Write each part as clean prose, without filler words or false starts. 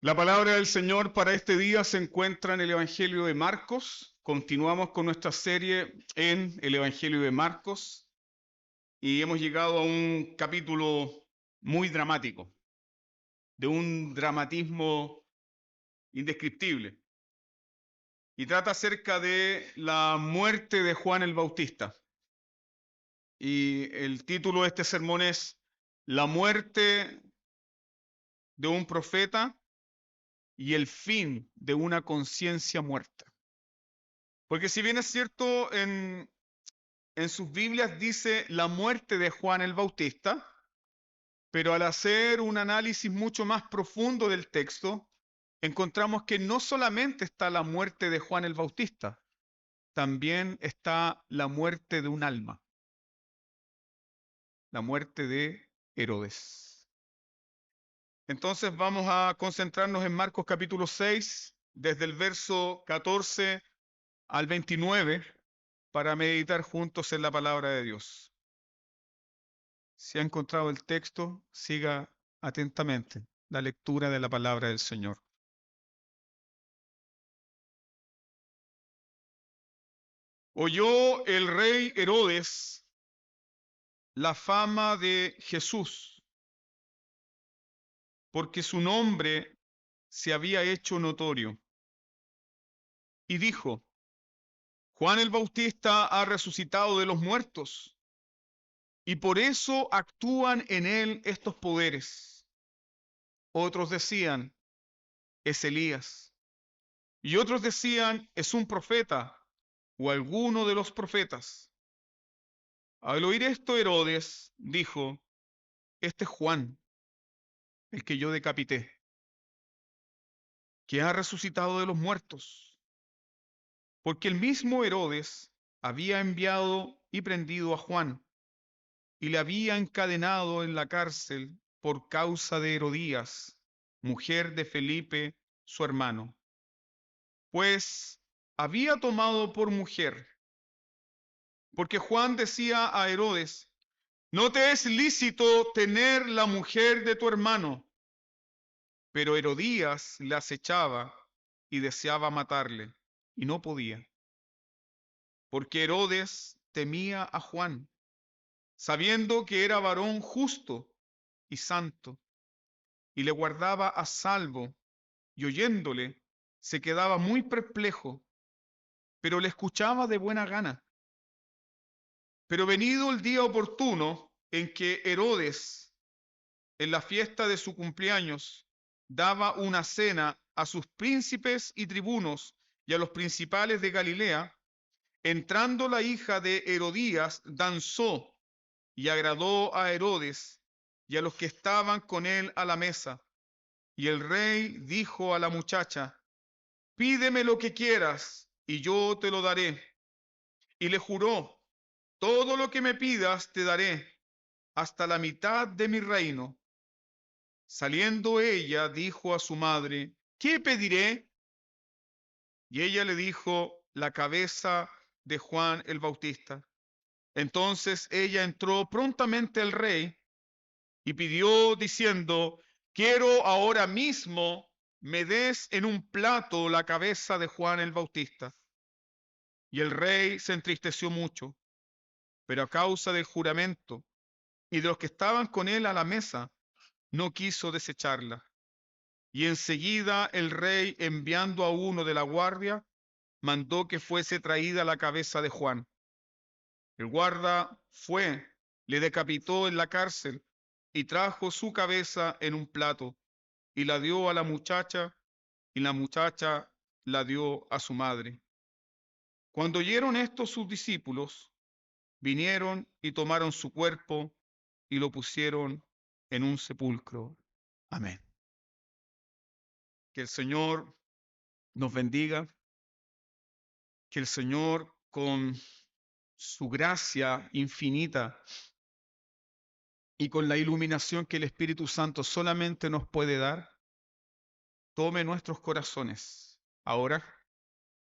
La palabra del Señor para este día se encuentra en el Evangelio de Marcos. Continuamos con nuestra serie en el Evangelio de Marcos y hemos llegado a un capítulo muy dramático, de un dramatismo indescriptible. Y trata acerca de la muerte de Juan el Bautista. Y el título de este sermón es La muerte de un profeta y el fin de una conciencia muerta. Porque si bien es cierto, en sus Biblias dice la muerte de Juan el Bautista, pero al hacer un análisis mucho más profundo del texto, encontramos que no solamente está la muerte de Juan el Bautista, también está la muerte de un alma, la muerte de Herodes. Entonces vamos a concentrarnos en Marcos capítulo 6, desde el verso 14 al 29, para meditar juntos en la palabra de Dios. Si ha encontrado el texto, siga atentamente la lectura de la palabra del Señor. Oyó el rey Herodes la fama de Jesús, porque su nombre se había hecho notorio, y dijo: Juan el Bautista ha resucitado de los muertos, y por eso actúan en él estos poderes. Otros decían: es Elías, y otros decían: es un profeta o alguno de los profetas. Al oír esto, Herodes dijo: este es Juan, el que yo decapité, que ha resucitado de los muertos. Porque el mismo Herodes había enviado y prendido a Juan, y le había encadenado en la cárcel por causa de Herodías, mujer de Felipe, su hermano, pues había tomado por mujer. Porque Juan decía a Herodes: no te es lícito tener la mujer de tu hermano. Pero Herodías le acechaba y deseaba matarle, y no podía, porque Herodes temía a Juan, sabiendo que era varón justo y santo, y le guardaba a salvo, y oyéndole se quedaba muy perplejo, pero le escuchaba de buena gana. Pero venido el día oportuno en que Herodes, en la fiesta de su cumpleaños, daba una cena a sus príncipes y tribunos y a los principales de Galilea, entrando la hija de Herodías, danzó y agradó a Herodes y a los que estaban con él a la mesa. Y el rey dijo a la muchacha: pídeme lo que quieras y yo te lo daré. Y le juró: todo lo que me pidas te daré, hasta la mitad de mi reino. Saliendo ella, dijo a su madre: ¿qué pediré? Y ella le dijo: la cabeza de Juan el Bautista. Entonces ella entró prontamente al rey y pidió diciendo: quiero ahora mismo me des en un plato la cabeza de Juan el Bautista. Y el rey se entristeció mucho, pero a causa del juramento y de los que estaban con él a la mesa, no quiso desecharla. Y enseguida el rey, enviando a uno de la guardia, mandó que fuese traída la cabeza de Juan. El guarda fue, le decapitó en la cárcel y trajo su cabeza en un plato y la dio a la muchacha, y la muchacha la dio a su madre. Cuando oyeron esto sus discípulos, vinieron y tomaron su cuerpo y lo pusieron en un sepulcro. Amén. Que el Señor nos bendiga, que el Señor con su gracia infinita y con la iluminación que el Espíritu Santo solamente nos puede dar, tome nuestros corazones ahora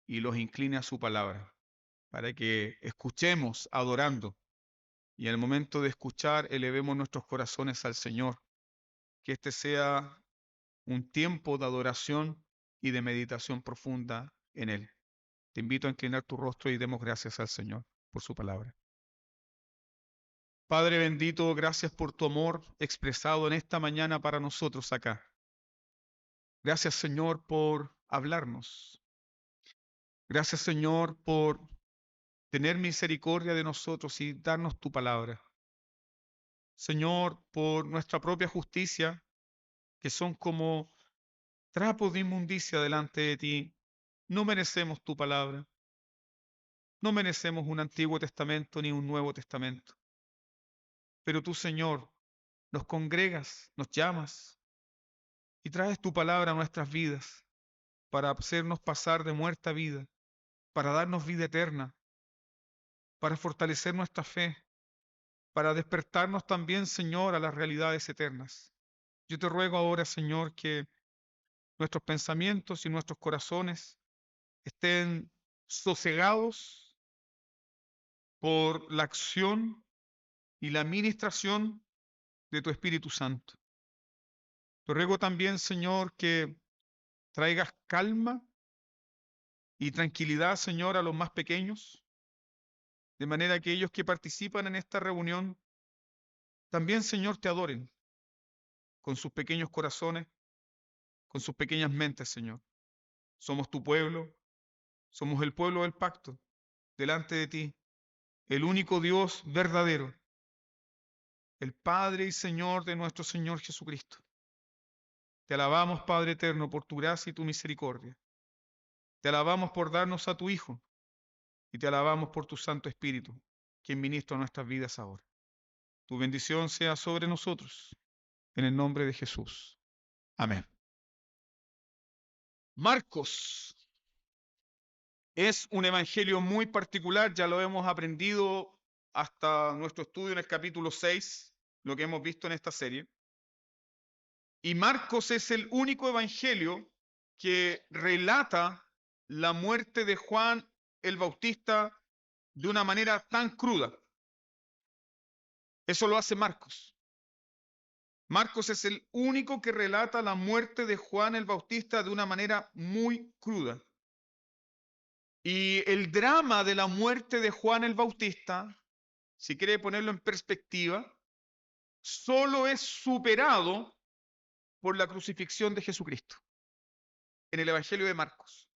y los incline a su palabra, para que escuchemos adorando y en el momento de escuchar elevemos nuestros corazones al Señor. Que este sea un tiempo de adoración y de meditación profunda en Él. Te invito a inclinar tu rostro y demos gracias al Señor por su palabra. Padre bendito, gracias por tu amor expresado en esta mañana para nosotros acá. Gracias, Señor, por hablarnos. Gracias, Señor, por tener misericordia de nosotros y darnos tu palabra. Señor, por nuestra propia justicia, que son como trapos de inmundicia delante de ti, no merecemos tu palabra. No merecemos un Antiguo Testamento ni un Nuevo Testamento. Pero tú, Señor, nos congregas, nos llamas y traes tu palabra a nuestras vidas para hacernos pasar de muerta a vida, para darnos vida eterna, para fortalecer nuestra fe, para despertarnos también, Señor, a las realidades eternas. Yo te ruego ahora, Señor, que nuestros pensamientos y nuestros corazones estén sosegados por la acción y la ministración de tu Espíritu Santo. Te ruego también, Señor, que traigas calma y tranquilidad, Señor, a los más pequeños, de manera que ellos que participan en esta reunión también, Señor, te adoren con sus pequeños corazones, con sus pequeñas mentes, Señor. Somos tu pueblo, somos el pueblo del pacto, delante de ti, el único Dios verdadero, el Padre y Señor de nuestro Señor Jesucristo. Te alabamos, Padre eterno, por tu gracia y tu misericordia. Te alabamos por darnos a tu Hijo y te alabamos por tu Santo Espíritu, quien ministra nuestras vidas ahora. Tu bendición sea sobre nosotros, en el nombre de Jesús. Amén. Marcos es un evangelio muy particular, ya lo hemos aprendido hasta nuestro estudio en el capítulo 6, lo que hemos visto en esta serie. Y Marcos es el único evangelio que relata la muerte de Juan el Bautista de una manera tan cruda. Eso lo hace Marcos. Marcos es el único que relata la muerte de Juan el Bautista de una manera muy cruda. Y el drama de la muerte de Juan el Bautista, si quiere ponerlo en perspectiva, solo es superado por la crucifixión de Jesucristo en el Evangelio de Marcos.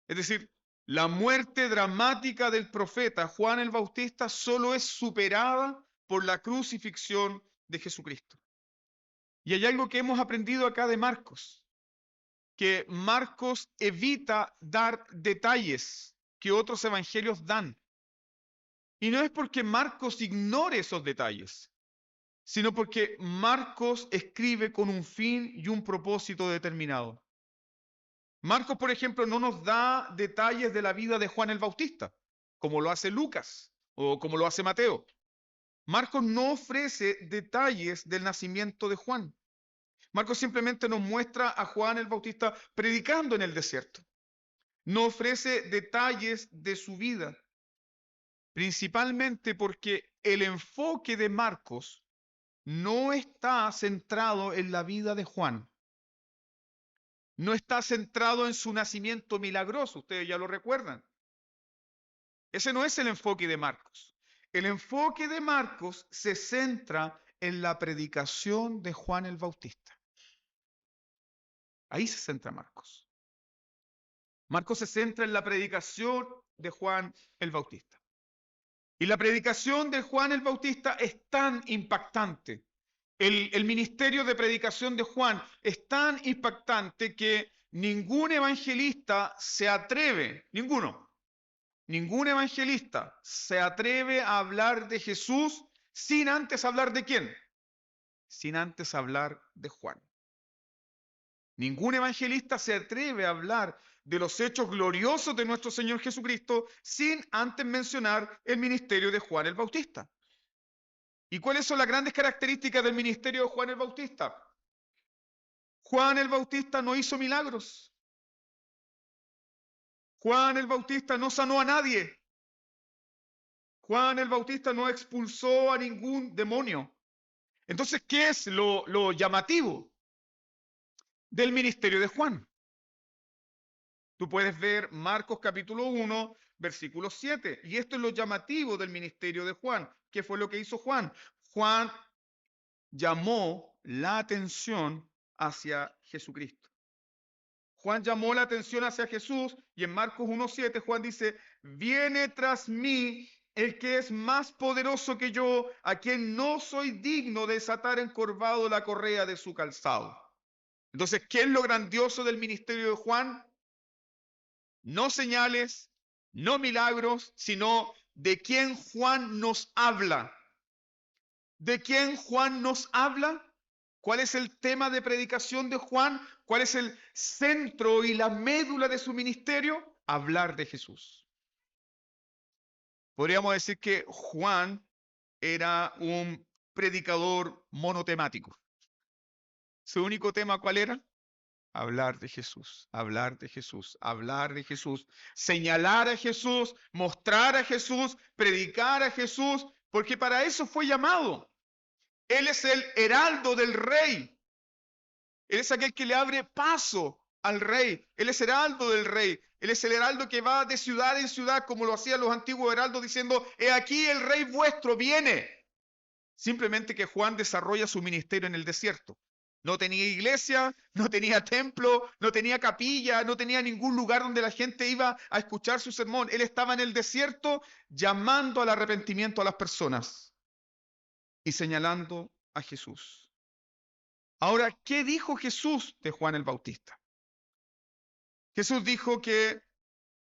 Es decir, la muerte dramática del profeta Juan el Bautista solo es superada por la crucifixión de Jesucristo. Y hay algo que hemos aprendido acá de Marcos, que Marcos evita dar detalles que otros evangelios dan. Y no es porque Marcos ignore esos detalles, sino porque Marcos escribe con un fin y un propósito determinado. Marcos, por ejemplo, no nos da detalles de la vida de Juan el Bautista, como lo hace Lucas o como lo hace Mateo. Marcos no ofrece detalles del nacimiento de Juan. Marcos simplemente nos muestra a Juan el Bautista predicando en el desierto. No ofrece detalles de su vida, principalmente porque el enfoque de Marcos no está centrado en la vida de Juan. No está centrado en su nacimiento milagroso, ustedes ya lo recuerdan. Ese no es el enfoque de Marcos. El enfoque de Marcos se centra en la predicación de Juan el Bautista. Ahí se centra Marcos. Marcos se centra en la predicación de Juan el Bautista. Y la predicación de Juan el Bautista es tan impactante. El ministerio de predicación de Juan es tan impactante que ningún evangelista se atreve, ningún evangelista se atreve a hablar de Jesús sin antes hablar de quién, sin antes hablar de Juan. Ningún evangelista se atreve a hablar de los hechos gloriosos de nuestro Señor Jesucristo sin antes mencionar el ministerio de Juan el Bautista. ¿Y cuáles son las grandes características del ministerio de Juan el Bautista? Juan el Bautista no hizo milagros. Juan el Bautista no sanó a nadie. Juan el Bautista no expulsó a ningún demonio. Entonces, ¿qué es lo llamativo? del ministerio de Juan. Tú puedes ver Marcos capítulo 1, versículo 7. Y esto es lo llamativo del ministerio de Juan. ¿Qué fue lo que hizo Juan? Juan llamó la atención hacia Jesucristo. Juan llamó la atención hacia Jesús y en Marcos 1:7 Juan dice, viene tras mí el que es más poderoso que yo, a quien no soy digno de desatar encorvado la correa de su calzado. Entonces, ¿qué es lo grandioso del ministerio de Juan? No señales, no milagros, sino de quién Juan nos habla. ¿De quién Juan nos habla? ¿Cuál es el tema de predicación de Juan? ¿Cuál es el centro y la médula de su ministerio? Hablar de Jesús. Podríamos decir que Juan era un predicador monotemático. Su único tema, ¿cuál era? Hablar de Jesús, hablar de Jesús, hablar de Jesús, señalar a Jesús, mostrar a Jesús, predicar a Jesús, porque para eso fue llamado. Él es el heraldo del rey. Él es aquel que le abre paso al rey. Él es heraldo del rey. Él es el heraldo que va de ciudad en ciudad, como lo hacían los antiguos heraldos, diciendo, he aquí el rey vuestro viene. Simplemente que Juan desarrolla su ministerio en el desierto. No tenía iglesia, no tenía templo, no tenía capilla, no tenía ningún lugar donde la gente iba a escuchar su sermón. Él estaba en el desierto llamando al arrepentimiento a las personas y señalando a Jesús. Ahora, ¿qué dijo Jesús de Juan el Bautista? Jesús dijo que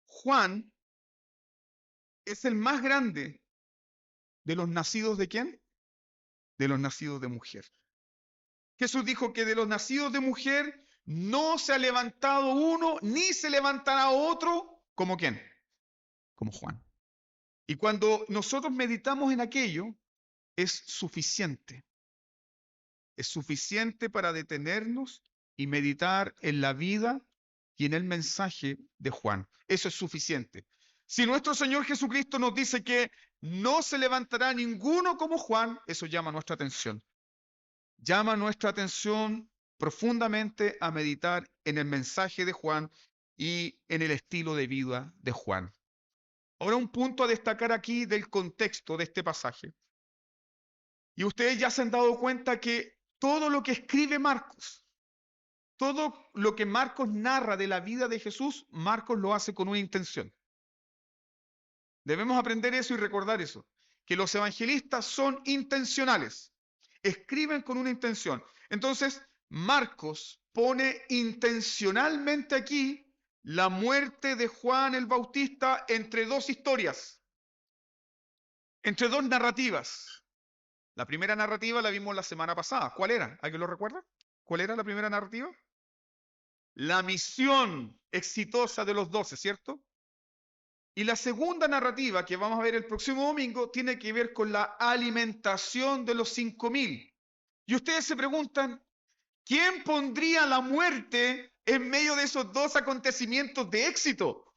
Juan es el más grande de los nacidos ¿de quién? De los nacidos de mujer. Jesús dijo que de los nacidos de mujer no se ha levantado uno, ni se levantará otro, ¿como quién? Como Juan. Y cuando nosotros meditamos en aquello, es suficiente. Es suficiente para detenernos y meditar en la vida y en el mensaje de Juan. Eso es suficiente. Si nuestro Señor Jesucristo nos dice que no se levantará ninguno como Juan, eso llama nuestra atención. Llama nuestra atención profundamente a meditar en el mensaje de Juan y en el estilo de vida de Juan. Ahora un punto a destacar aquí del contexto de este pasaje. Y ustedes ya se han dado cuenta que todo lo que escribe Marcos, todo lo que Marcos narra de la vida de Jesús, Marcos lo hace con una intención. Debemos aprender eso y recordar eso, que los evangelistas son intencionales, escriben con una intención. Entonces, Marcos pone intencionalmente aquí la muerte de Juan el Bautista entre dos historias, entre dos narrativas. La primera narrativa la vimos la semana pasada. ¿Cuál era? ¿Alguien lo recuerda? ¿Cuál era la primera narrativa? La misión exitosa de los 12, ¿cierto? Y la segunda narrativa que vamos a ver el próximo domingo tiene que ver con la alimentación de los 5.000. Y ustedes se preguntan, ¿quién pondría la muerte en medio de esos dos acontecimientos de éxito?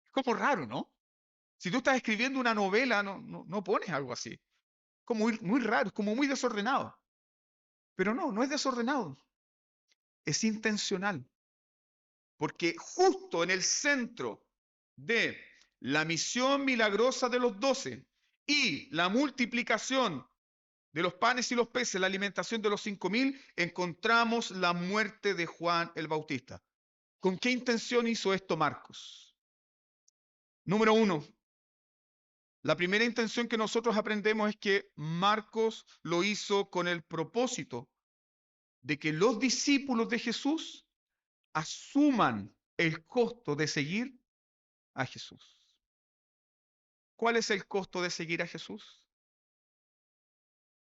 Es como raro, ¿no? Si tú estás escribiendo una novela, no pones algo así. Como muy raro, es como muy desordenado. Pero no es desordenado. Es intencional. Porque justo en el centro de la misión milagrosa de los 12 y la multiplicación de los panes y los peces, la alimentación de los 5.000, encontramos la muerte de Juan el Bautista. ¿Con qué intención hizo esto Marcos? Número 1, la primera intención que nosotros aprendemos es que Marcos lo hizo con el propósito de que los discípulos de Jesús asuman el costo de seguir a Jesús. ¿Cuál es el costo de seguir a Jesús?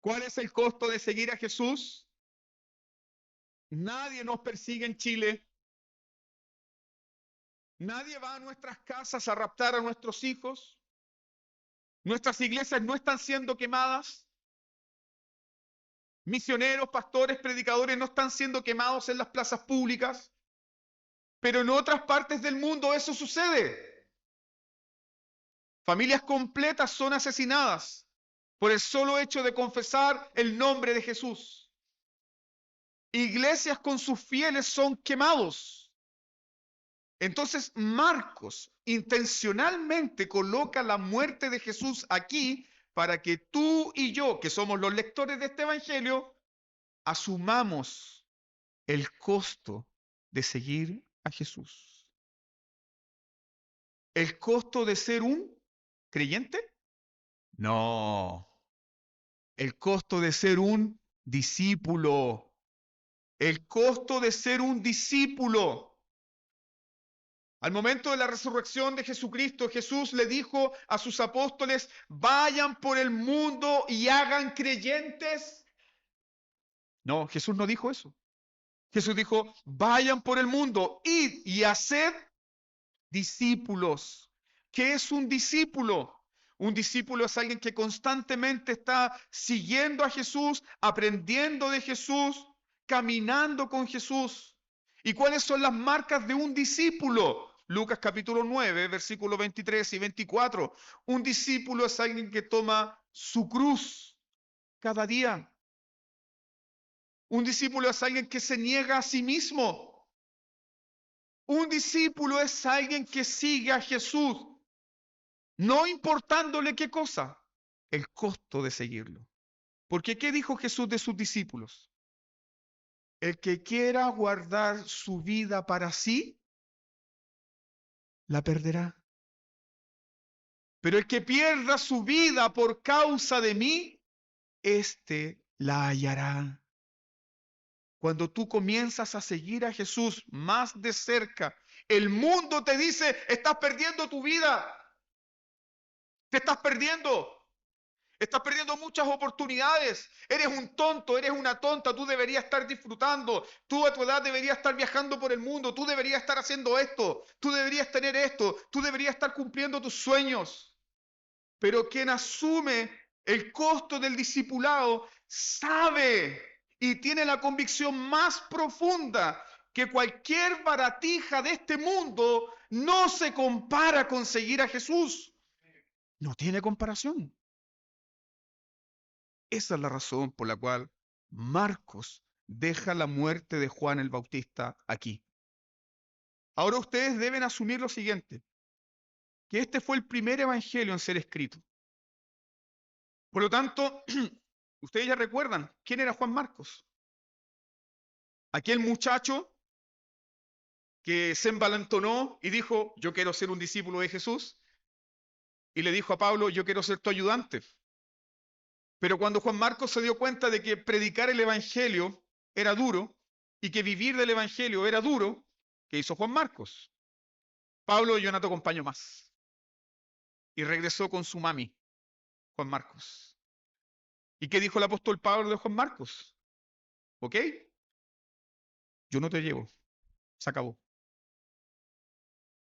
¿Cuál es el costo de seguir a Jesús? Nadie nos persigue en Chile. Nadie va a nuestras casas a raptar a nuestros hijos. Nuestras iglesias no están siendo quemadas. Misioneros, pastores, predicadores no están siendo quemados en las plazas públicas. Pero en otras partes del mundo eso sucede. Familias completas son asesinadas por el solo hecho de confesar el nombre de Jesús. iglesias con sus fieles son quemados. Entonces Marcos intencionalmente coloca la muerte de Jesús aquí para que tú y yo, que somos los lectores de este evangelio, asumamos el costo de seguir a Jesús. ¿El costo de ser un creyente? No. El costo de ser un discípulo. El costo de ser un discípulo. Al momento de la resurrección de Jesucristo, Jesús le dijo a sus apóstoles, vayan por el mundo y hagan creyentes. No, Jesús no dijo eso. Jesús dijo, vayan por el mundo, id y haced discípulos. ¿Qué es un discípulo? Un discípulo es alguien que constantemente está siguiendo a Jesús, aprendiendo de Jesús, caminando con Jesús. ¿Y cuáles son las marcas de un discípulo? Lucas capítulo 9, versículos 23 y 24. Un discípulo es alguien que toma su cruz cada día. Un discípulo es alguien que se niega a sí mismo. Un discípulo es alguien que sigue a Jesús, no importándole qué cosa, el costo de seguirlo. Porque ¿qué dijo Jesús de sus discípulos? El que quiera guardar su vida para sí, la perderá. Pero el que pierda su vida por causa de mí, éste la hallará. Cuando tú comienzas a seguir a Jesús más de cerca, el mundo te dice, estás perdiendo tu vida. Te estás perdiendo. Estás perdiendo muchas oportunidades. Eres un tonto, eres una tonta. Tú deberías estar disfrutando. Tú a tu edad deberías estar viajando por el mundo. Tú deberías estar haciendo esto. Tú deberías tener esto. Tú deberías estar cumpliendo tus sueños. Pero quien asume el costo del discipulado sabe y tiene la convicción más profunda que cualquier baratija de este mundo no se compara con seguir a Jesús. No tiene comparación. Esa es la razón por la cual Marcos deja la muerte de Juan el Bautista aquí. Ahora ustedes deben asumir lo siguiente, que este fue el primer evangelio en ser escrito. Por lo tanto, ustedes ya recuerdan quién era Juan Marcos. Aquel muchacho que se envalentonó y dijo, yo quiero ser un discípulo de Jesús. Y le dijo a Pablo, yo quiero ser tu ayudante. Pero cuando Juan Marcos se dio cuenta de que predicar el evangelio era duro y que vivir del evangelio era duro, ¿qué hizo Juan Marcos? Pablo, yo no te acompaño más. Y regresó con su mami, Juan Marcos. ¿Y qué dijo el apóstol Pablo de Juan Marcos? ¿Ok? Yo no te llevo. Se acabó.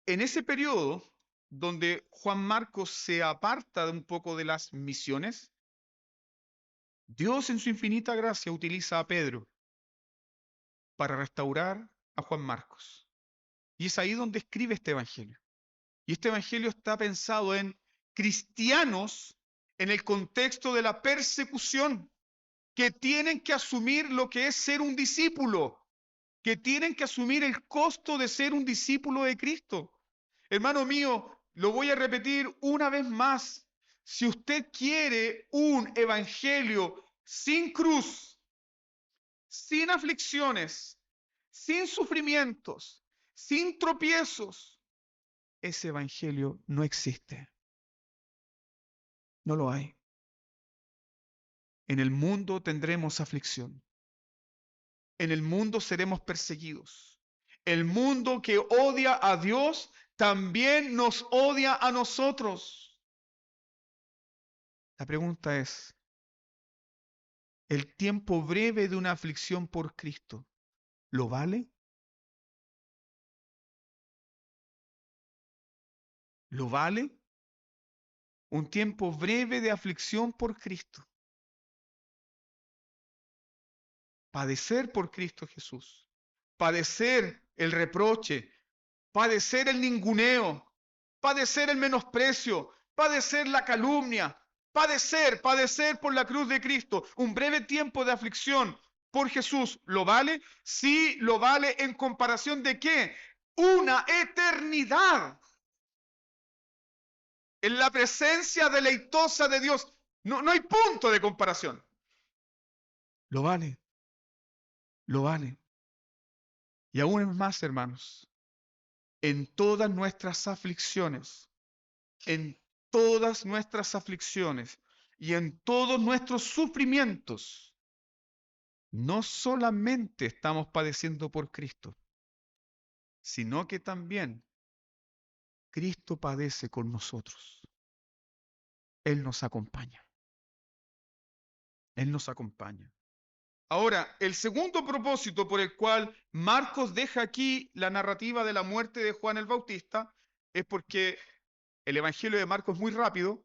En ese periodo donde Juan Marcos se aparta de un poco de las misiones, Dios en su infinita gracia utiliza a Pedro para restaurar a Juan Marcos. Y es ahí donde escribe este evangelio. Y este evangelio está pensado en cristianos en el contexto de la persecución, que tienen que asumir lo que es ser un discípulo, que tienen que asumir el costo de ser un discípulo de Cristo. Hermano mío, lo voy a repetir una vez más. Si usted quiere un evangelio sin cruz, sin aflicciones, sin sufrimientos, sin tropiezos, ese evangelio no existe. No lo hay. En el mundo tendremos aflicción. En el mundo seremos perseguidos. El mundo que odia a Dios también nos odia a nosotros. La pregunta es, ¿el tiempo breve de una aflicción por Cristo lo vale? ¿Lo vale? Un tiempo breve de aflicción por Cristo. Padecer por Cristo Jesús. Padecer el reproche. Padecer el ninguneo. Padecer el menosprecio. Padecer la calumnia. Padecer por la cruz de Cristo. Un breve tiempo de aflicción por Jesús, ¿lo vale? Sí, lo vale. ¿En comparación de qué? Una eternidad en la presencia deleitosa de Dios. No hay punto de comparación. Lo vale, lo vale. Y aún más, hermanos, en todas nuestras aflicciones, en todas nuestras aflicciones y en todos nuestros sufrimientos, no solamente estamos padeciendo por Cristo, sino que también Cristo padece con nosotros. Él nos acompaña. Él nos acompaña. Ahora, el segundo propósito por el cual Marcos deja aquí la narrativa de la muerte de Juan el Bautista es porque el Evangelio de Marcos es muy rápido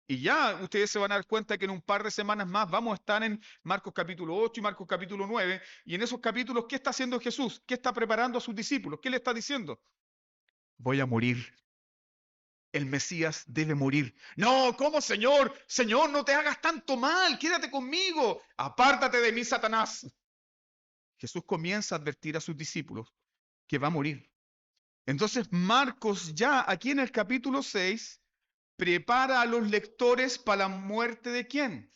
y ya ustedes se van a dar cuenta que en un par de semanas más vamos a estar en Marcos capítulo 8 y Marcos capítulo 9 y en esos capítulos, ¿qué está haciendo Jesús? ¿Qué está preparando a sus discípulos? ¿Qué le está diciendo? Voy a morir. El Mesías debe morir. No, ¿cómo, Señor? Señor, no te hagas tanto mal, quédate conmigo. Apártate de mí, Satanás. Jesús comienza a advertir a sus discípulos que va a morir. Entonces Marcos ya aquí en el capítulo 6 prepara a los lectores para la muerte de ¿quién?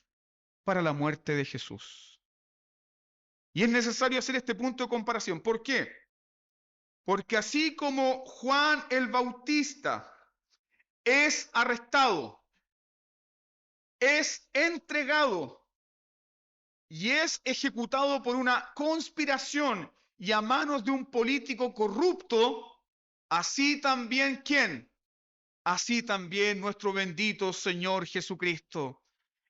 Para la muerte de Jesús. Y es necesario hacer este punto de comparación. ¿Por qué? Porque así como Juan el Bautista es arrestado, es entregado y es ejecutado por una conspiración y a manos de un político corrupto, así también ¿quién? Así también nuestro bendito Señor Jesucristo.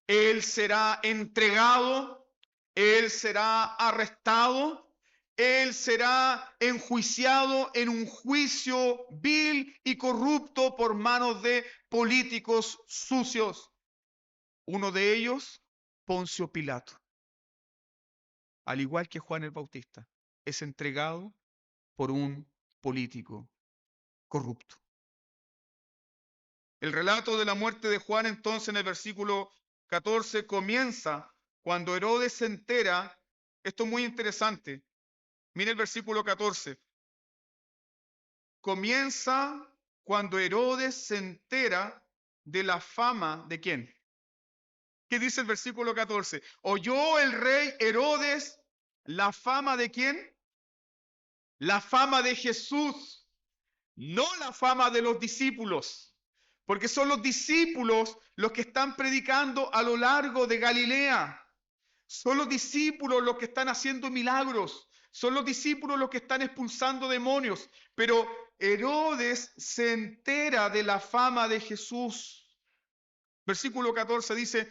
Él será entregado, Él será arrestado, Él será enjuiciado en un juicio vil y corrupto por manos de políticos sucios. Uno de ellos, Poncio Pilato, al igual que Juan el Bautista, es entregado por un político corrupto. El relato de la muerte de Juan, entonces, en el versículo 14, comienza cuando Herodes se entera. Esto es muy interesante. Mire el versículo 14. Comienza cuando Herodes se entera de la fama de ¿quién? ¿Qué dice el versículo 14? Oyó el rey Herodes la fama de ¿quién? La fama de Jesús, no la fama de los discípulos. Porque son los discípulos los que están predicando a lo largo de Galilea. Son los discípulos los que están haciendo milagros. Son los discípulos los que están expulsando demonios. Pero Herodes se entera de la fama de Jesús. Versículo 14 dice,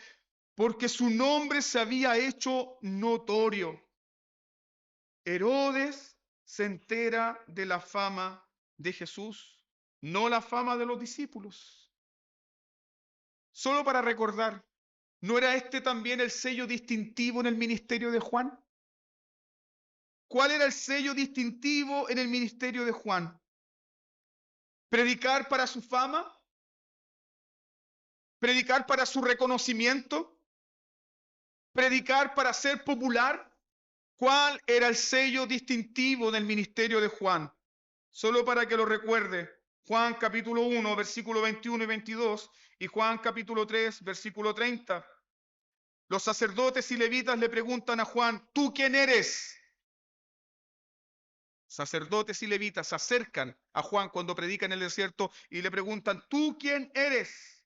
porque su nombre se había hecho notorio. Herodes se entera de la fama de Jesús, no la fama de los discípulos. Solo para recordar, ¿no era este también el sello distintivo en el ministerio de Juan? ¿Cuál era el sello distintivo en el ministerio de Juan? ¿Predicar para su fama? ¿Predicar para su reconocimiento? ¿Predicar para ser popular? ¿Cuál era el sello distintivo del ministerio de Juan? Solo para que lo recuerde. Juan capítulo 1, versículo 21 y 22 y Juan capítulo 3, versículo 30. Los sacerdotes y levitas le preguntan a Juan, ¿tú quién eres? Sacerdotes y levitas se acercan a Juan cuando predica en el desierto y le preguntan, ¿tú quién eres?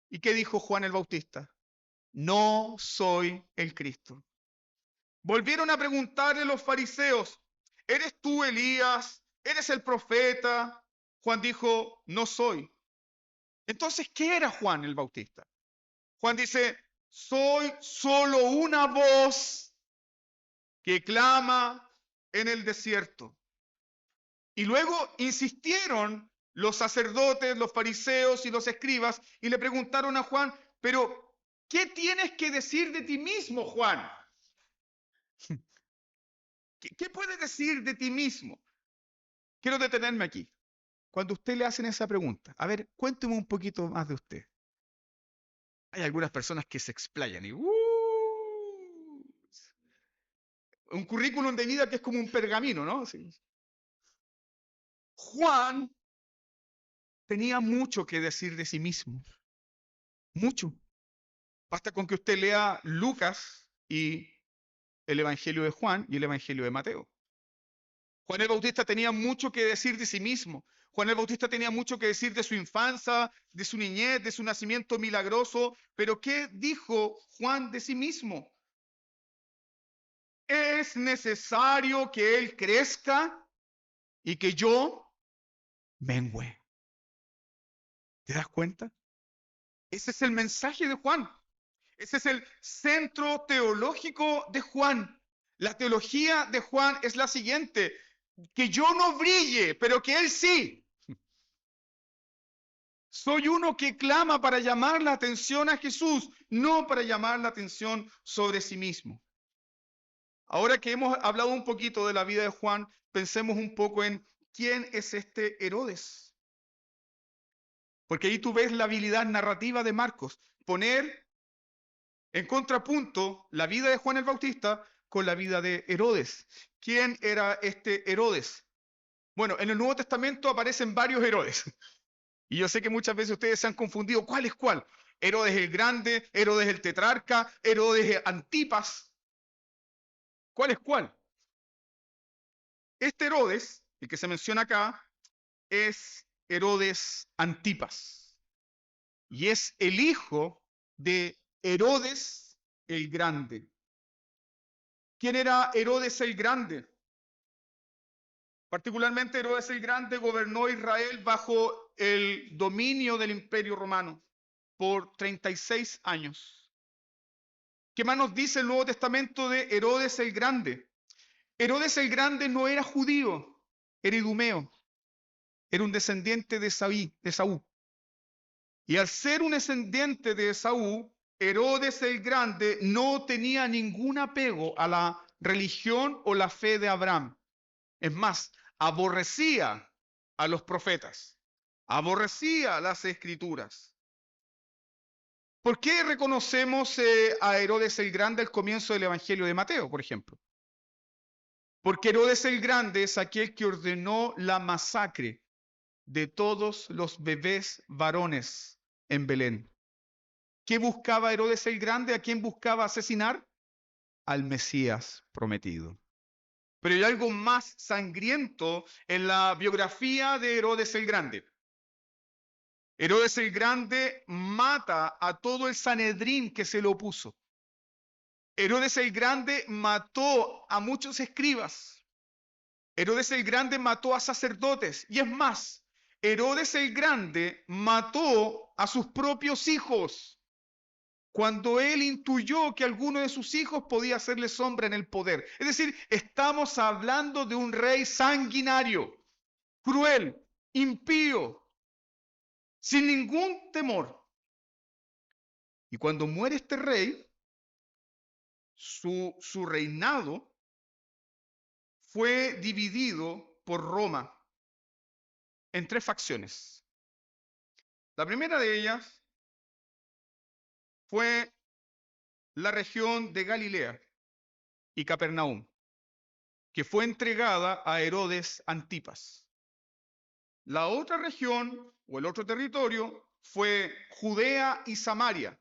¿Y qué dijo Juan el Bautista? No soy el Cristo. Volvieron a preguntarle los fariseos, ¿eres tú Elías? ¿Eres el profeta? Juan dijo, no soy. Entonces, ¿qué era Juan el Bautista? Juan dice, soy solo una voz que clama en el desierto. Y luego insistieron los sacerdotes, los fariseos y los escribas y le preguntaron a Juan, pero ¿qué tienes que decir de ti mismo, Juan? ¿Qué puedes decir de ti mismo? Quiero detenerme aquí. Cuando usted le hacen esa pregunta, a ver, cuénteme un poquito más de usted. Hay algunas personas que se explayan y un currículum de vida que es como un pergamino, ¿no? Sí. Juan tenía mucho que decir de sí mismo, mucho. Basta con que usted lea Lucas y el Evangelio de Juan y el Evangelio de Mateo. Juan el Bautista tenía mucho que decir de sí mismo. Juan el Bautista tenía mucho que decir de su infancia, de su niñez, de su nacimiento milagroso. Pero ¿qué dijo Juan de sí mismo? Es necesario que él crezca y que yo mengüe. ¿Te das cuenta? Ese es el mensaje de Juan. Ese es el centro teológico de Juan. La teología de Juan es la siguiente: que yo no brille, pero que él sí. Soy uno que clama para llamar la atención a Jesús, no para llamar la atención sobre sí mismo. Ahora que hemos hablado un poquito de la vida de Juan, pensemos un poco en quién es este Herodes. Porque ahí tú ves la habilidad narrativa de Marcos, poner en contrapunto la vida de Juan el Bautista con la vida de Herodes. ¿Quién era este Herodes? Bueno, en el Nuevo Testamento aparecen varios Herodes. Y yo sé que muchas veces ustedes se han confundido cuál es cuál. Herodes el Grande, Herodes el Tetrarca, Herodes Antipas. ¿Cuál es cuál? Este Herodes, el que se menciona acá, es Herodes Antipas. Y es el hijo de Herodes el Grande. ¿Quién era Herodes el Grande? Particularmente Herodes el Grande gobernó Israel bajo el dominio del Imperio Romano por 36 años. ¿Qué más nos dice el Nuevo Testamento de Herodes el Grande? Herodes el Grande no era judío, era idumeo, era un descendiente de Saúl. Y al ser un descendiente de Saúl, Herodes el Grande no tenía ningún apego a la religión o la fe de Abraham. Es más, aborrecía a los profetas, aborrecía las escrituras. ¿Por qué reconocemos a Herodes el Grande al comienzo del Evangelio de Mateo, por ejemplo? Porque Herodes el Grande es aquel que ordenó la masacre de todos los bebés varones en Belén. ¿Qué buscaba Herodes el Grande? ¿A quién buscaba asesinar? Al Mesías prometido. Pero hay algo más sangriento en la biografía de Herodes el Grande. Herodes el Grande mata a todo el Sanedrín que se le opuso. Herodes el Grande mató a muchos escribas. Herodes el Grande mató a sacerdotes. Y es más, Herodes el Grande mató a sus propios hijos cuando él intuyó que alguno de sus hijos podía hacerle sombra en el poder. Es decir, estamos hablando de un rey sanguinario, cruel, impío, sin ningún temor. Y cuando muere este rey, su reinado fue dividido por Roma en tres facciones. La primera de ellas fue la región de Galilea y Capernaum, que fue entregada a Herodes Antipas. La otra región o el otro territorio fue Judea y Samaria,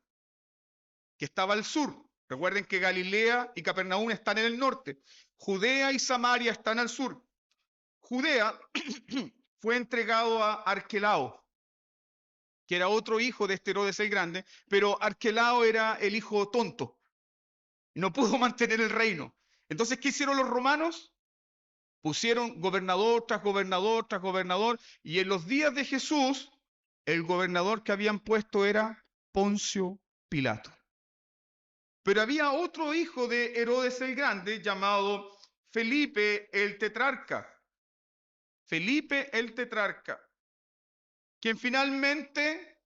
que estaba al sur. Recuerden que Galilea y Capernaum están en el norte. Judea y Samaria están al sur. Judea fue entregado a Arquelao, que era otro hijo de este Herodes el Grande, pero Arquelao era el hijo tonto y no pudo mantener el reino. Entonces, ¿qué hicieron los romanos? Pusieron gobernador tras gobernador tras gobernador, y en los días de Jesús, el gobernador que habían puesto era Poncio Pilato. Pero había otro hijo de Herodes el Grande llamado Felipe el Tetrarca. Felipe el Tetrarca, quien finalmente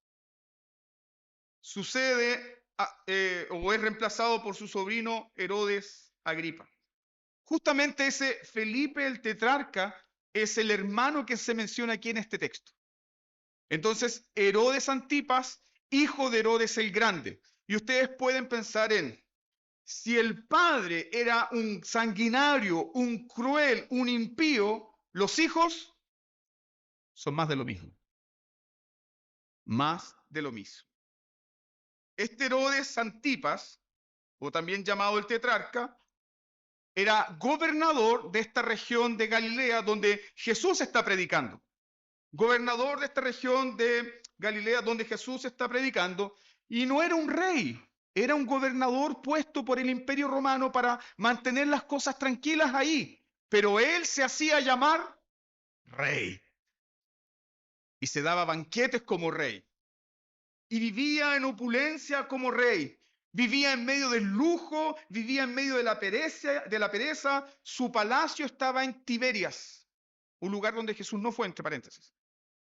sucede o es reemplazado por su sobrino Herodes Agripa. Justamente ese Felipe el Tetrarca es el hermano que se menciona aquí en este texto. Entonces, Herodes Antipas, hijo de Herodes el Grande. Y ustedes pueden pensar en, Si el padre era un sanguinario, un cruel, un impío, los hijos son más de lo mismo. Más de lo mismo. Este Herodes Antipas, o también llamado el tetrarca, era gobernador de esta región de Galilea donde Jesús está predicando. Gobernador de esta región de Galilea donde Jesús está predicando, y no era un rey, era un gobernador puesto por el Imperio Romano para mantener las cosas tranquilas ahí, pero él se hacía llamar rey y se daba banquetes como rey y vivía en opulencia como rey. Vivía en medio del lujo, vivía en medio de la pereza. Su palacio estaba en Tiberias, un lugar donde Jesús no fue, entre paréntesis.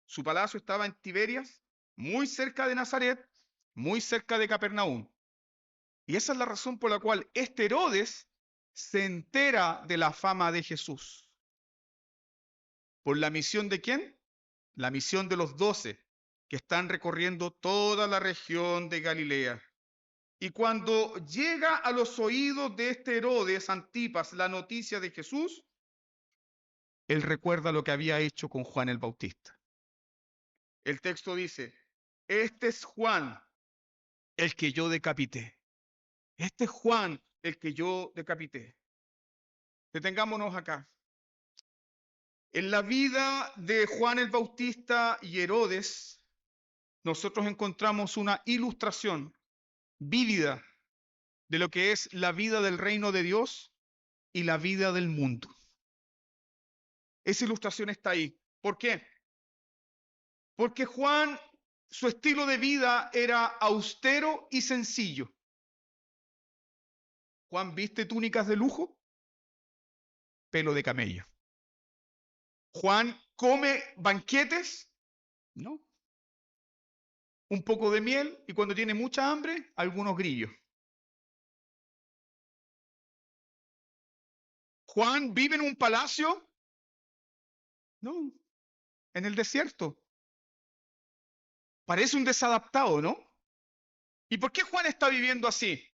Su palacio estaba en Tiberias, muy cerca de Nazaret, muy cerca de Capernaum. Y esa es la razón por la cual este Herodes se entera de la fama de Jesús. ¿Por la misión de quién? La misión de los 12, que están recorriendo toda la región de Galilea. Y cuando llega a los oídos de este Herodes Antipas la noticia de Jesús, él recuerda lo que había hecho con Juan el Bautista. El texto dice, este es Juan, el que yo decapité. Este es Juan, el que yo decapité. Detengámonos acá. En la vida de Juan el Bautista y Herodes, nosotros encontramos una ilustración vívida de lo que es la vida del reino de Dios y la vida del mundo. Esa ilustración está ahí. ¿Por qué? Porque Juan, su estilo de vida era austero y sencillo. Juan viste túnicas de lujo, pelo de camello. Juan come banquetes, ¿no? Un poco de miel y cuando tiene mucha hambre, algunos grillos. Juan vive en un palacio, no, en el desierto. Parece un desadaptado, ¿no? ¿Y por qué Juan está viviendo así?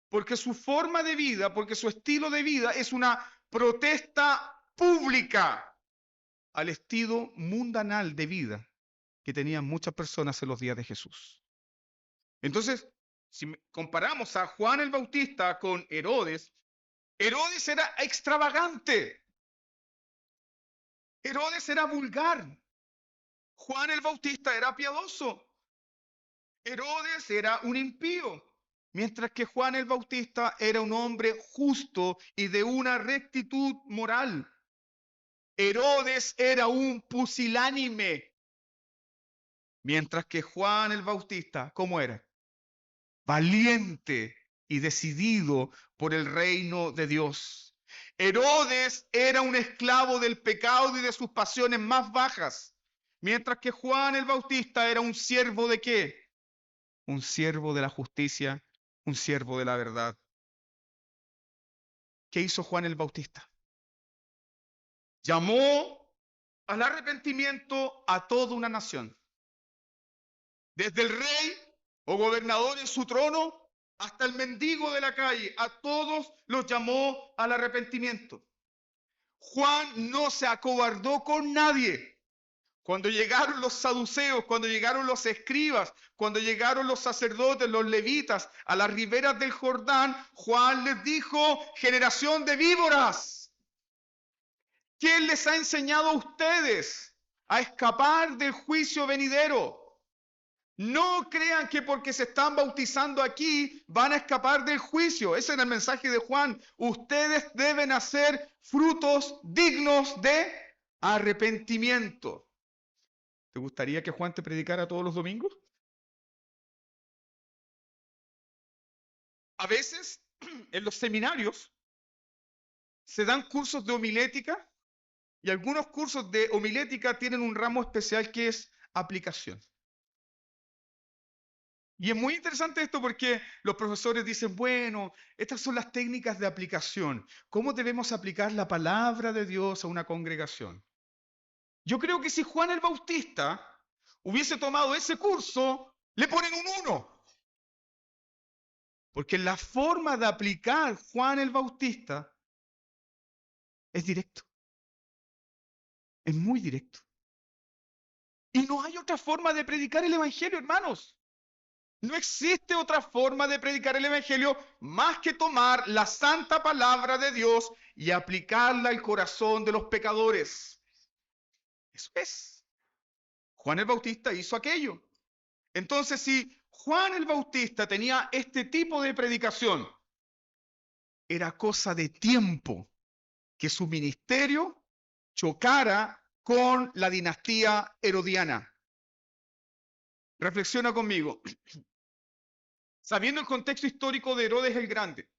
Porque su forma de vida, porque su estilo de vida es una protesta pública al estilo mundanal de vida que tenían muchas personas en los días de Jesús. Entonces, si comparamos a Juan el Bautista con Herodes, Herodes era extravagante. Herodes era vulgar. Juan el Bautista era piadoso. Herodes era un impío, mientras que Juan el Bautista era un hombre justo y de una rectitud moral. Herodes era un pusilánime, mientras que Juan el Bautista, ¿cómo era? Valiente y decidido por el reino de Dios. Herodes era un esclavo del pecado y de sus pasiones más bajas, mientras que Juan el Bautista era un siervo de ¿qué? Un siervo de la justicia, un siervo de la verdad. ¿Qué hizo Juan el Bautista? Llamó al arrepentimiento a toda una nación. Desde el rey o gobernador en su trono hasta el mendigo de la calle, a todos los llamó al arrepentimiento. Juan no se acobardó con nadie. Cuando llegaron los saduceos, cuando llegaron los escribas, cuando llegaron los sacerdotes, los levitas a las riberas del Jordán, Juan les dijo, generación de víboras, ¿quién les ha enseñado a ustedes a escapar del juicio venidero? No crean que porque se están bautizando aquí van a escapar del juicio. Ese era el mensaje de Juan. Ustedes deben hacer frutos dignos de arrepentimiento. ¿Te gustaría que Juan te predicara todos los domingos? A veces en los seminarios se dan cursos de homilética y algunos cursos de homilética tienen un ramo especial que es aplicación. Y es muy interesante esto porque los profesores dicen, bueno, estas son las técnicas de aplicación. ¿Cómo debemos aplicar la palabra de Dios a una congregación? Yo creo que si Juan el Bautista hubiese tomado ese curso, le ponen un 1. Porque la forma de aplicar Juan el Bautista es directo, es muy directo. Y no hay otra forma de predicar el Evangelio, hermanos. No existe otra forma de predicar el Evangelio más que tomar la santa palabra de Dios y aplicarla al corazón de los pecadores. Eso es. Juan el Bautista hizo aquello. Entonces, si Juan el Bautista tenía este tipo de predicación, era cosa de tiempo que su ministerio chocara con la dinastía herodiana. Reflexiona conmigo. Sabiendo el contexto histórico de Herodes el Grande,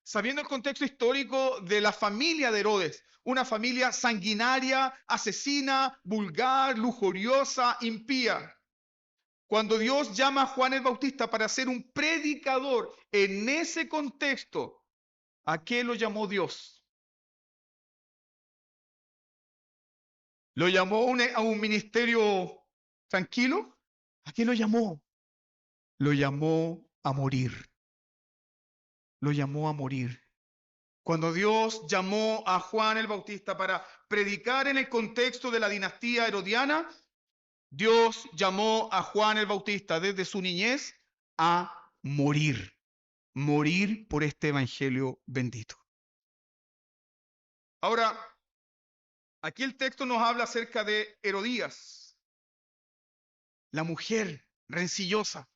sabiendo el contexto histórico de la familia de Herodes, una familia sanguinaria, asesina, vulgar, lujuriosa, impía. Cuando Dios llama a Juan el Bautista para ser un predicador en ese contexto, ¿a qué lo llamó Dios? ¿Lo llamó a un ministerio tranquilo? ¿A qué lo llamó? Lo llamó a morir. Lo llamó a morir. Cuando Dios llamó a Juan el Bautista para predicar en el contexto de la dinastía herodiana, Dios llamó a Juan el Bautista desde su niñez a morir. Morir por este evangelio bendito. Ahora, aquí el texto nos habla acerca de Herodías, la mujer rencillosa,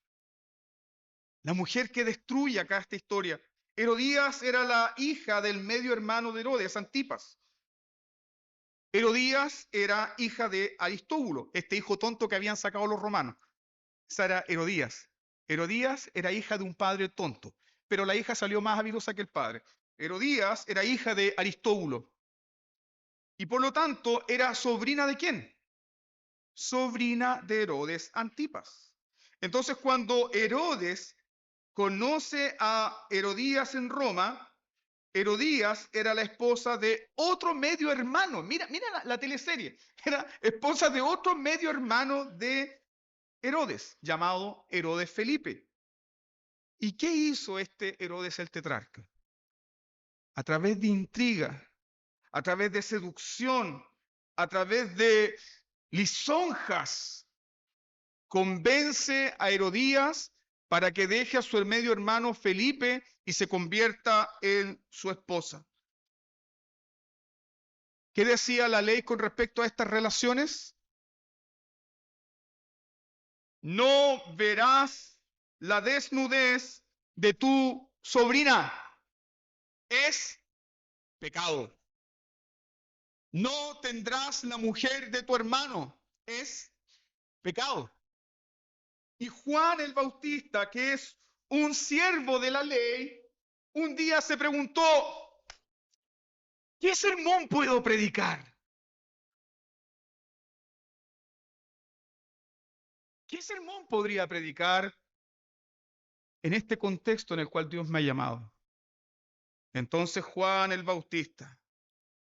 la mujer que destruye acá esta historia. Herodías era la hija del medio hermano de Herodes, Antipas. Herodías era hija de Aristóbulo, este hijo tonto que habían sacado los romanos. Esa era Herodías. Herodías era hija de un padre tonto, pero la hija salió más habilidosa que el padre. Herodías era hija de Aristóbulo y por lo tanto era sobrina ¿de quién? Sobrina de Herodes Antipas. Entonces cuando Herodes conoce a Herodías en Roma, Herodías era la esposa de otro medio hermano. Mira la teleserie. Era esposa de otro medio hermano de Herodes, llamado Herodes Felipe. ¿Y qué hizo este Herodes el tetrarca? A través de intriga, a través de seducción, a través de lisonjas, convence a Herodías para que deje a su medio hermano Felipe y se convierta en su esposa. ¿Qué decía la ley con respecto a estas relaciones? No verás la desnudez de tu sobrina. Es pecado. No tendrás la mujer de tu hermano. Es pecado. Y Juan el Bautista, que es un siervo de la ley, un día se preguntó, ¿qué sermón puedo predicar? ¿Qué sermón podría predicar en este contexto en el cual Dios me ha llamado? Entonces Juan el Bautista,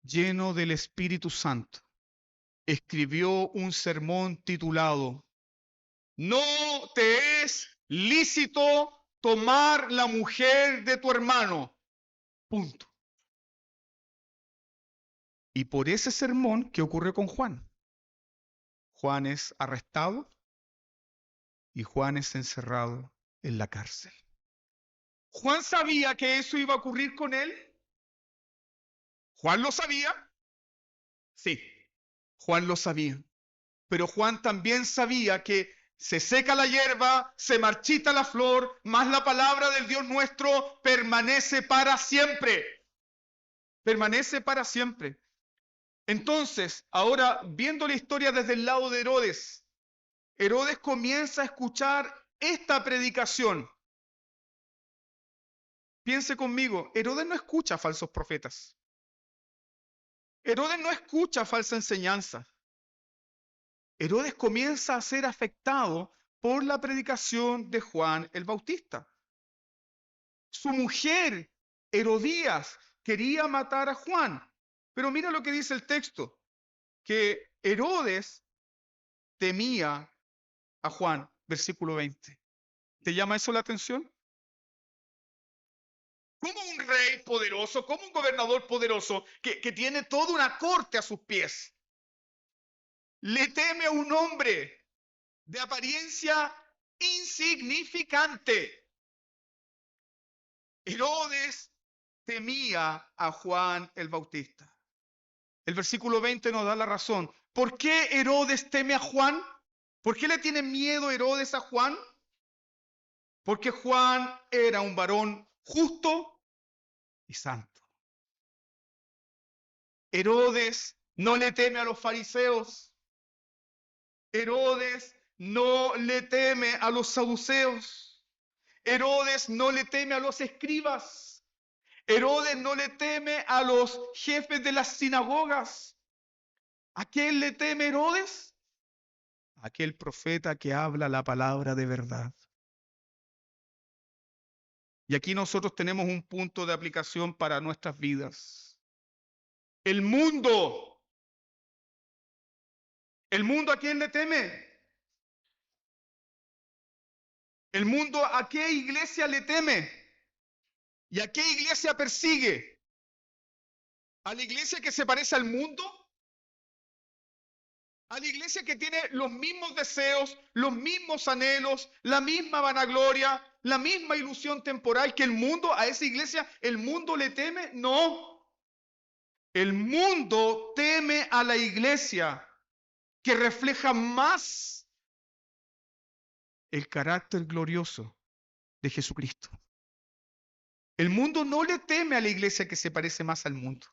lleno del Espíritu Santo, escribió un sermón titulado No te es lícito tomar la mujer de tu hermano. Punto. Y por ese sermón, ¿qué ocurrió con Juan? Juan es arrestado y Juan es encerrado en la cárcel. ¿Juan sabía que eso iba a ocurrir con él? ¿Juan lo sabía? Sí, Juan lo sabía. Pero Juan también sabía que se seca la hierba, se marchita la flor, mas la palabra del Dios nuestro permanece para siempre. Permanece para siempre. Entonces, ahora viendo la historia desde el lado de Herodes, Herodes comienza a escuchar esta predicación. Piense conmigo, Herodes no escucha falsos profetas. Herodes no escucha falsa enseñanza. Herodes comienza a ser afectado por la predicación de Juan el Bautista. Su mujer, Herodías, quería matar a Juan. Pero mira lo que dice el texto, que Herodes temía a Juan, versículo 20. ¿Te llama eso la atención? como un rey poderoso, como un gobernador poderoso que tiene toda una corte a sus pies, le teme a un hombre de apariencia insignificante. Herodes temía a Juan el Bautista. El versículo 20 nos da la razón. ¿Por qué Herodes teme a Juan? ¿Por qué le tiene miedo Herodes a Juan? Porque Juan era un varón justo y santo. Herodes no le teme a los fariseos. Herodes no le teme a los saduceos. Herodes no le teme a los escribas. Herodes no le teme a los jefes de las sinagogas. ¿A quién le teme Herodes? Aquel profeta que habla la palabra de verdad. Y aquí nosotros tenemos un punto de aplicación para nuestras vidas. El mundo, ¿el mundo a quién le teme? ¿El mundo a qué iglesia le teme? ¿Y a qué iglesia persigue? ¿A la iglesia que se parece al mundo? ¿A la iglesia que tiene los mismos deseos, los mismos anhelos, la misma vanagloria, la misma ilusión temporal que el mundo? ¿A esa iglesia el mundo le teme? No. El mundo teme a la iglesia que refleja más el carácter glorioso de Jesucristo. El mundo no le teme a la iglesia que se parece más al mundo.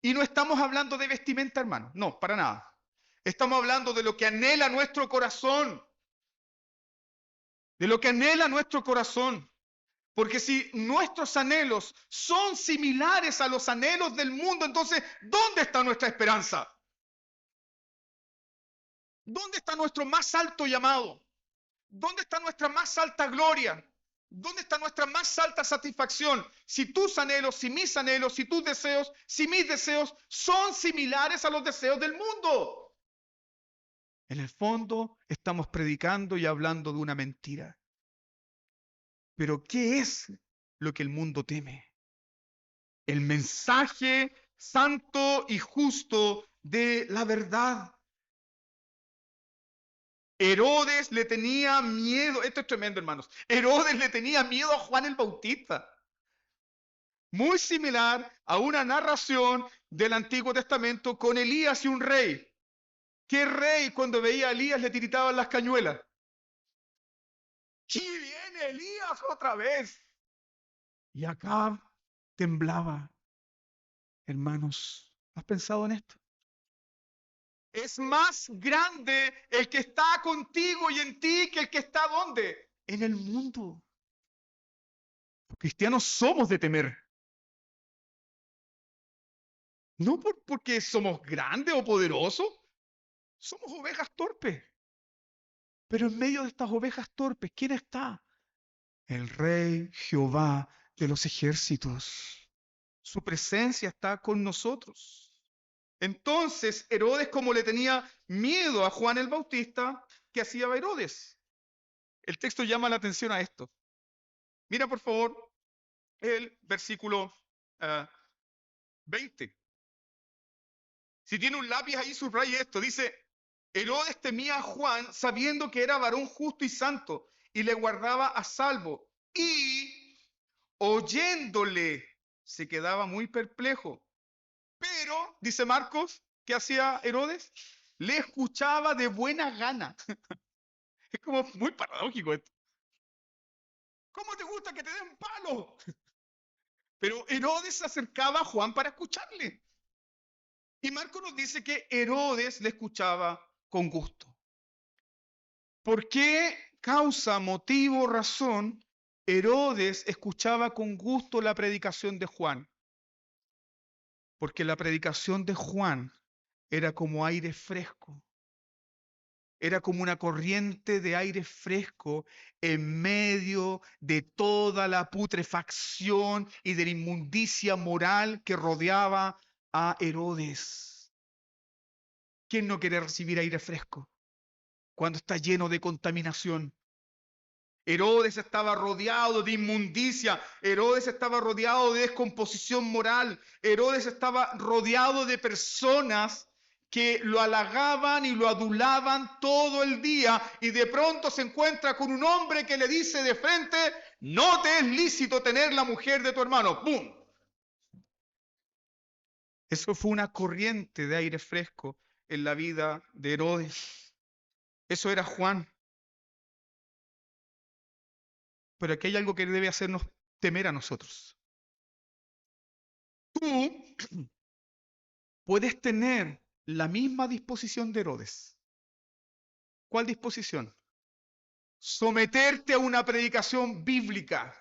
Y no estamos hablando de vestimenta, hermano. No, para nada. Estamos hablando de lo que anhela nuestro corazón. De lo que anhela nuestro corazón. Porque si nuestros anhelos son similares a los anhelos del mundo, entonces, ¿dónde está nuestra esperanza? ¿Dónde está nuestro más alto llamado? ¿Dónde está nuestra más alta gloria? ¿Dónde está nuestra más alta satisfacción? Si tus anhelos, si mis anhelos, si tus deseos, si mis deseos son similares a los deseos del mundo. En el fondo estamos predicando y hablando de una mentira. Pero ¿qué es lo que el mundo teme? El mensaje santo y justo de la verdad. Herodes le tenía miedo, esto es tremendo, hermanos. Herodes le tenía miedo a Juan el Bautista. Muy similar a una narración del Antiguo Testamento con Elías y un rey. ¿Qué rey cuando veía a Elías le tiritaban las cañuelas? ¡Y viene Elías otra vez! Y Acab temblaba. Hermanos, ¿has pensado en esto? Es más grande el que está contigo y en ti que el que está ¿dónde? En el mundo. Los cristianos somos de temer. No porque somos grandes o poderosos, somos ovejas torpes. Pero en medio de estas ovejas torpes, ¿quién está? El Rey Jehová de los ejércitos. Su presencia está con nosotros. Entonces, Herodes, como le tenía miedo a Juan el Bautista, ¿qué hacía Herodes? El texto llama la atención a esto. Mira, por favor, el versículo 20. Si tiene un lápiz ahí, subraya esto. Dice, Herodes temía a Juan sabiendo que era varón justo y santo y le guardaba a salvo. Y oyéndole se quedaba muy perplejo. Pero, dice Marcos, ¿qué hacía Herodes? Le escuchaba de buena gana. Es como muy paradójico esto. ¿Cómo te gusta que te den palo? Pero Herodes se acercaba a Juan para escucharle. Y Marcos nos dice que Herodes le escuchaba con gusto. ¿Por qué causa, motivo, razón, Herodes escuchaba con gusto la predicación de Juan? Porque la predicación de Juan era como aire fresco. Era como una corriente de aire fresco en medio de toda la putrefacción y de la inmundicia moral que rodeaba a Herodes. ¿Quién no quiere recibir aire fresco cuando está lleno de contaminación? Herodes estaba rodeado de inmundicia. Herodes estaba rodeado de descomposición moral. Herodes estaba rodeado de personas que lo halagaban y lo adulaban todo el día, y de pronto se encuentra con un hombre que le dice de frente: no te es lícito tener la mujer de tu hermano. ¡Pum! Eso fue una corriente de aire fresco en la vida de Herodes. Eso era Juan. Pero aquí hay algo que debe hacernos temer a nosotros. Tú puedes tener la misma disposición de Herodes. ¿Cuál disposición? Someterte a una predicación bíblica,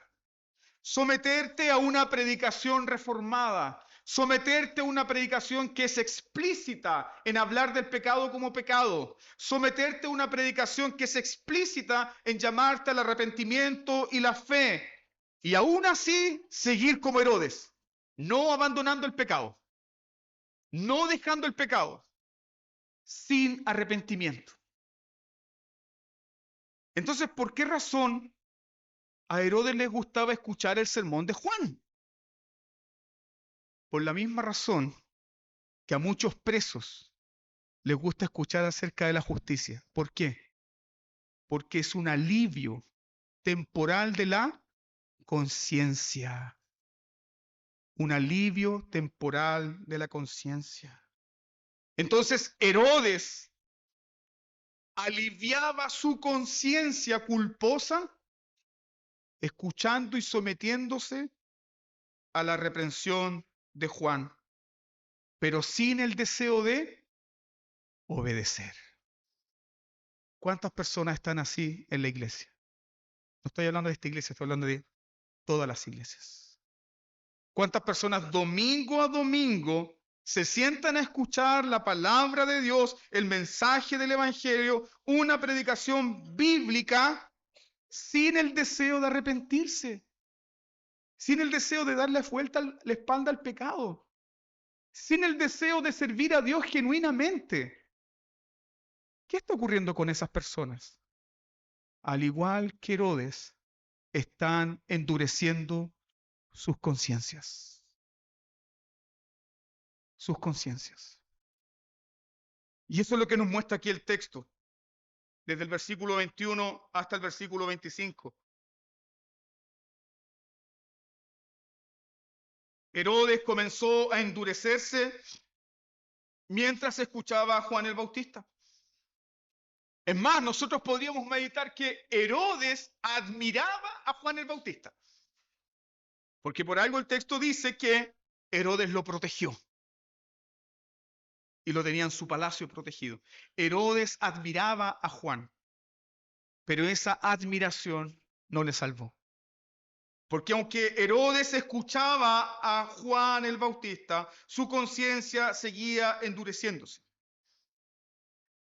someterte a una predicación reformada, someterte a una predicación que es explícita en hablar del pecado como pecado, someterte a una predicación que es explícita en llamarte al arrepentimiento y la fe, y aún así seguir como Herodes, no abandonando el pecado, no dejando el pecado, sin arrepentimiento. Entonces, ¿por qué razón a Herodes les gustaba escuchar el sermón de Juan? Por la misma razón que a muchos presos les gusta escuchar acerca de la justicia. ¿Por qué? Porque es un alivio temporal de la conciencia. Un alivio temporal de la conciencia. Entonces, Herodes aliviaba su conciencia culposa escuchando y sometiéndose a la reprensión de Juan, pero sin el deseo de obedecer. ¿Cuántas personas están así en la iglesia? No estoy hablando de esta iglesia, estoy hablando de todas las iglesias. ¿Cuántas personas domingo a domingo se sientan a escuchar la palabra de Dios, el mensaje del evangelio, una predicación bíblica, sin el deseo de arrepentirse, sin el deseo de darle vuelta la espalda al pecado, sin el deseo de servir a Dios genuinamente? ¿Qué está ocurriendo con esas personas? Al igual que Herodes, están endureciendo sus conciencias. Sus conciencias. Y eso es lo que nos muestra aquí el texto, desde el versículo 21 hasta el versículo 25. Herodes comenzó a endurecerse mientras escuchaba a Juan el Bautista. Es más, nosotros podríamos meditar que Herodes admiraba a Juan el Bautista, porque por algo el texto dice que Herodes lo protegió y lo tenía en su palacio protegido. Herodes admiraba a Juan, pero esa admiración no le salvó. Porque aunque Herodes escuchaba a Juan el Bautista, su conciencia seguía endureciéndose.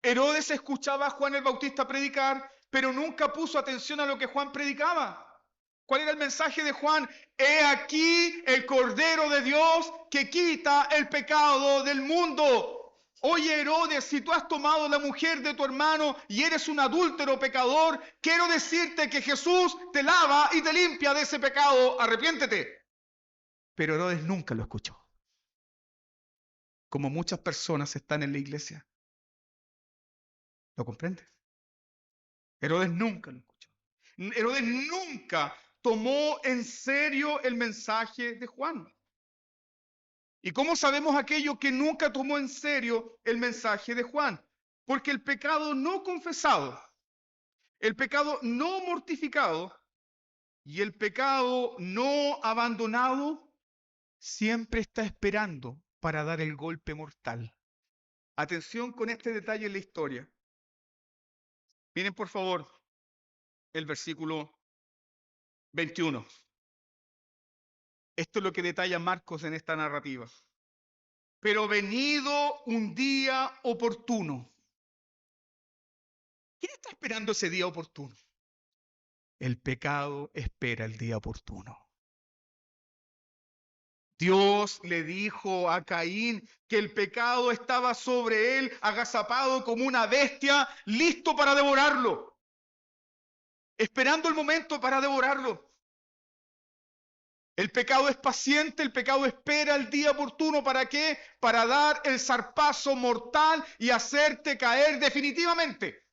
Herodes escuchaba a Juan el Bautista predicar, pero nunca puso atención a lo que Juan predicaba. ¿Cuál era el mensaje de Juan? He aquí el Cordero de Dios que quita el pecado del mundo. Oye, Herodes, si tú has tomado la mujer de tu hermano y eres un adúltero pecador, quiero decirte que Jesús te lava y te limpia de ese pecado. Arrepiéntete. Pero Herodes nunca lo escuchó. Como muchas personas están en la iglesia. ¿Lo comprendes? Herodes nunca lo escuchó. Herodes nunca tomó en serio el mensaje de Juan. ¿Y cómo sabemos aquello que nunca tomó en serio el mensaje de Juan? Porque el pecado no confesado, el pecado no mortificado y el pecado no abandonado siempre está esperando para dar el golpe mortal. Atención con este detalle en la historia. Miren por favor el versículo 21. Esto es lo que detalla Marcos en esta narrativa. Pero venido un día oportuno. ¿Quién está esperando ese día oportuno? El pecado espera el día oportuno. Dios le dijo a Caín que el pecado estaba sobre él, agazapado como una bestia, listo para devorarlo. esperando el momento para devorarlo. El pecado es paciente, el pecado espera el día oportuno. ¿Para qué? Para dar el zarpazo mortal y hacerte caer definitivamente.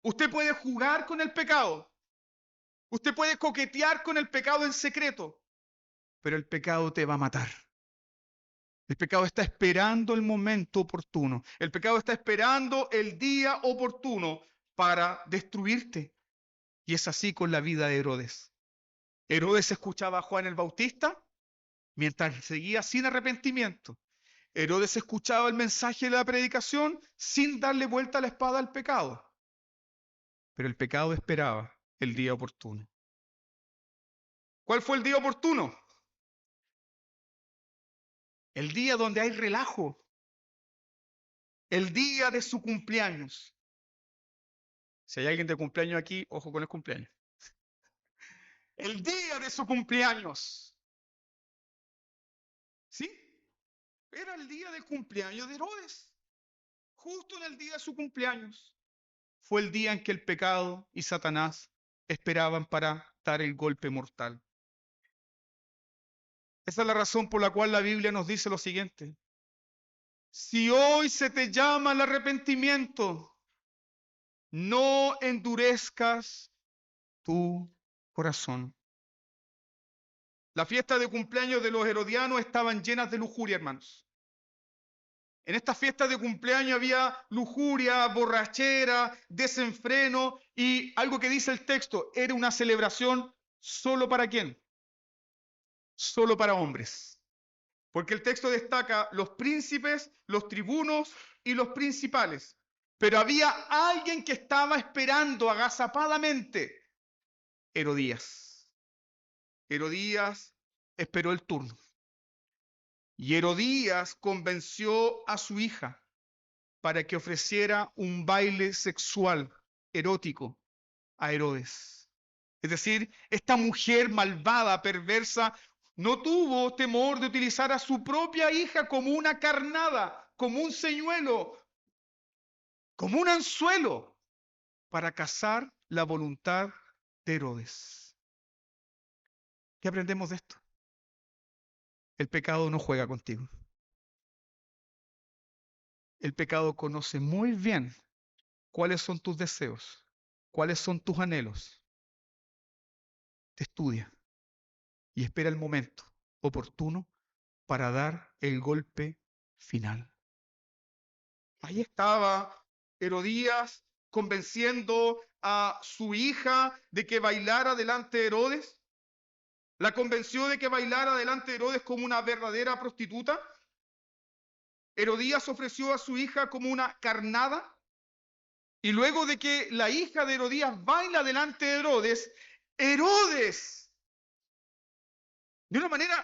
Usted puede jugar con el pecado. Usted puede coquetear con el pecado en secreto. Pero el pecado te va a matar. El pecado está esperando el momento oportuno. El pecado está esperando el día oportuno para destruirte. Y es así con la vida de Herodes. Herodes escuchaba a Juan el Bautista mientras seguía sin arrepentimiento. Herodes escuchaba el mensaje de la predicación sin darle vuelta a la espada al pecado. Pero el pecado esperaba el día oportuno. ¿Cuál fue el día oportuno? El día donde hay relajo. El día de su cumpleaños. Si hay alguien de cumpleaños aquí, ojo con el cumpleaños. El día de su cumpleaños. ¿Sí? Era el día del cumpleaños de Herodes. Justo en el día de su cumpleaños. Fue el día en que el pecado y Satanás esperaban para dar el golpe mortal. Esa es la razón por la cual la Biblia nos dice lo siguiente. Si hoy se te llama al arrepentimiento, no endurezcas tu corazón. La fiesta de cumpleaños de los herodianos estaban llenas de lujuria, hermanos. En estas fiestas de cumpleaños había lujuria, borrachera, desenfreno y algo que dice el texto, era una celebración solo para ¿quién? Solo para hombres. Porque el texto destaca los príncipes, los tribunos y los principales. Pero había alguien que estaba esperando agazapadamente. Herodías. Herodías esperó el turno. Y Herodías convenció a su hija para que ofreciera un baile sexual erótico a Herodes. Es decir, esta mujer malvada, perversa, no tuvo temor de utilizar a su propia hija como una carnada, como un señuelo, como un anzuelo, para cazar la voluntad de Herodes. ¿Qué aprendemos de esto? El pecado no juega contigo. El pecado conoce muy bien cuáles son tus deseos, cuáles son tus anhelos. Te estudia y espera el momento oportuno para dar el golpe final. Ahí estaba Herodías convenciendo a su hija de que bailara delante de Herodes. La convenció de que bailara delante de Herodes como una verdadera prostituta. Herodías ofreció a su hija como una carnada. Y luego de que la hija de Herodías baila delante de Herodes, Herodes, de una manera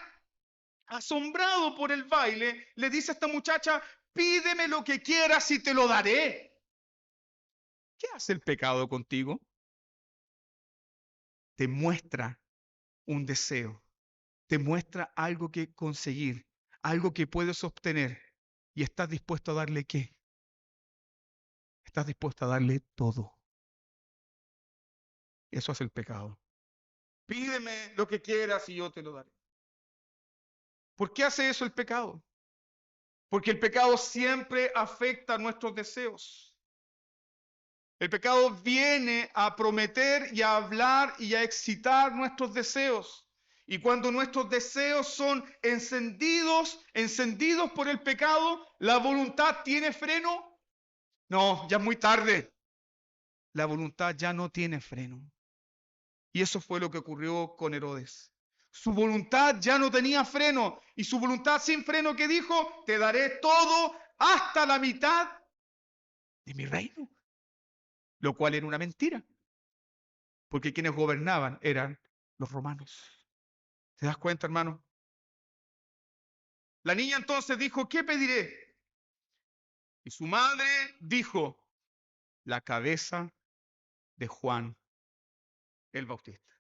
asombrado por el baile, le dice a esta muchacha, pídeme lo que quieras y te lo daré. ¿Qué hace el pecado contigo? Te muestra un deseo, te muestra algo que conseguir, algo que puedes obtener. ¿Y estás dispuesto a darle qué? Estás dispuesto a darle todo. Eso hace el pecado. Pídeme lo que quieras y yo te lo daré. ¿Por qué hace eso el pecado? Porque el pecado siempre afecta nuestros deseos. El pecado viene a prometer y a hablar y a excitar nuestros deseos. Y cuando nuestros deseos son encendidos por el pecado, ¿la voluntad tiene freno? No, ya es muy tarde. La voluntad ya no tiene freno. Y eso fue lo que ocurrió con Herodes. Su voluntad ya no tenía freno. Y su voluntad sin freno, ¿qué dijo? Te daré todo hasta la mitad de mi reino. Lo cual era una mentira. Porque quienes gobernaban eran los romanos. ¿Te das cuenta, hermano? La niña entonces dijo, ¿qué pediré? Y su madre dijo, la cabeza de Juan el Bautista.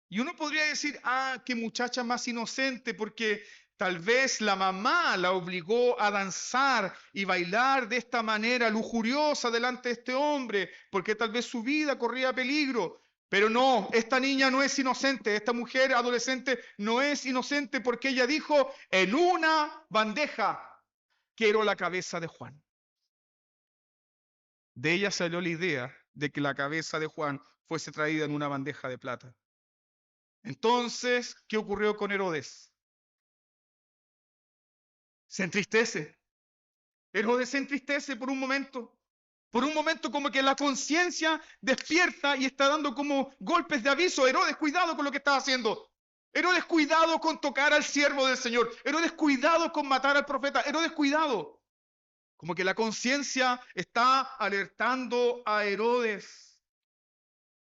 Y uno podría decir, qué muchacha más inocente, porque Tal vez la mamá la obligó a danzar y bailar de esta manera lujuriosa delante de este hombre, porque tal vez su vida corría peligro. Pero no, esta niña no es inocente, esta mujer adolescente no es inocente, porque ella dijo: en una bandeja quiero la cabeza de Juan. De ella salió la idea de que la cabeza de Juan fuese traída en una bandeja de plata. Entonces, ¿qué ocurrió con Herodes? Se entristece. Herodes se entristece por un momento. Por un momento como que la conciencia despierta y está dando como golpes de aviso. Herodes, cuidado con lo que estás haciendo. Herodes, cuidado con tocar al siervo del Señor. Herodes, cuidado con matar al profeta. Herodes, cuidado. Como que la conciencia está alertando a Herodes.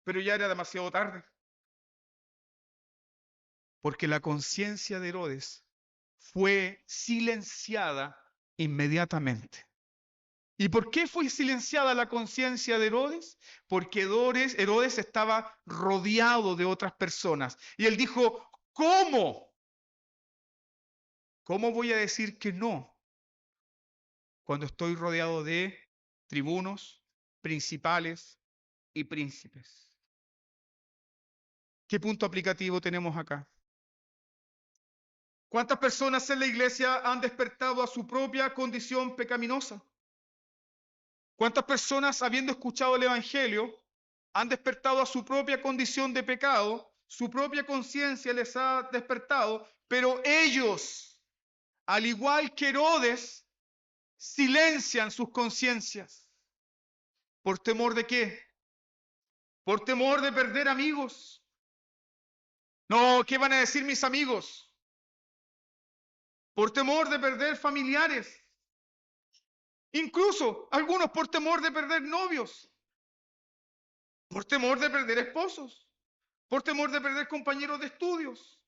Pero ya era demasiado tarde. Porque la conciencia de Herodes fue silenciada inmediatamente. ¿Y por qué fue silenciada la conciencia de Herodes? Porque Herodes estaba rodeado de otras personas. Y él dijo: ¿cómo? ¿Cómo voy a decir que no cuando estoy rodeado de tribunos, principales y príncipes? ¿Qué punto aplicativo tenemos acá? ¿Cuántas personas en la iglesia han despertado a su propia condición pecaminosa? ¿Cuántas personas, habiendo escuchado el Evangelio, han despertado a su propia condición de pecado? Su propia conciencia les ha despertado, pero ellos, al igual que Herodes, silencian sus conciencias. ¿Por temor de qué? Por temor de perder amigos. No, ¿qué van a decir mis amigos? Por temor de perder familiares. Incluso algunos por temor de perder novios. Por temor de perder esposos. Por temor de perder compañeros de estudios.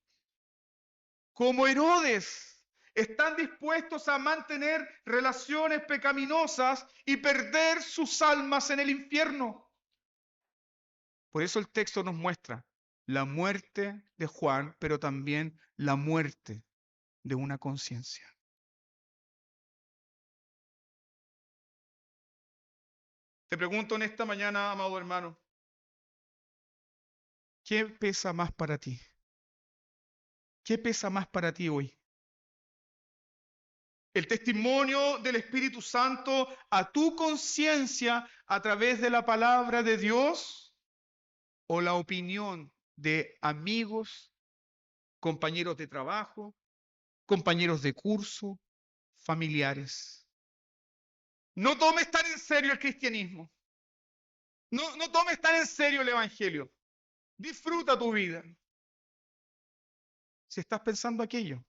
Como Herodes, están dispuestos a mantener relaciones pecaminosas y perder sus almas en el infierno. Por eso el texto nos muestra la muerte de Juan, pero también la muerte de una conciencia. Te pregunto en esta mañana, amado hermano, ¿qué pesa más para ti? ¿Qué pesa más para ti hoy? ¿El testimonio del Espíritu Santo a tu conciencia a través de la palabra de Dios, o la opinión de amigos, compañeros de trabajo, compañeros de curso, familiares? No tomes tan en serio el cristianismo. No tomes tan en serio el Evangelio. Disfruta tu vida. Si estás pensando aquello,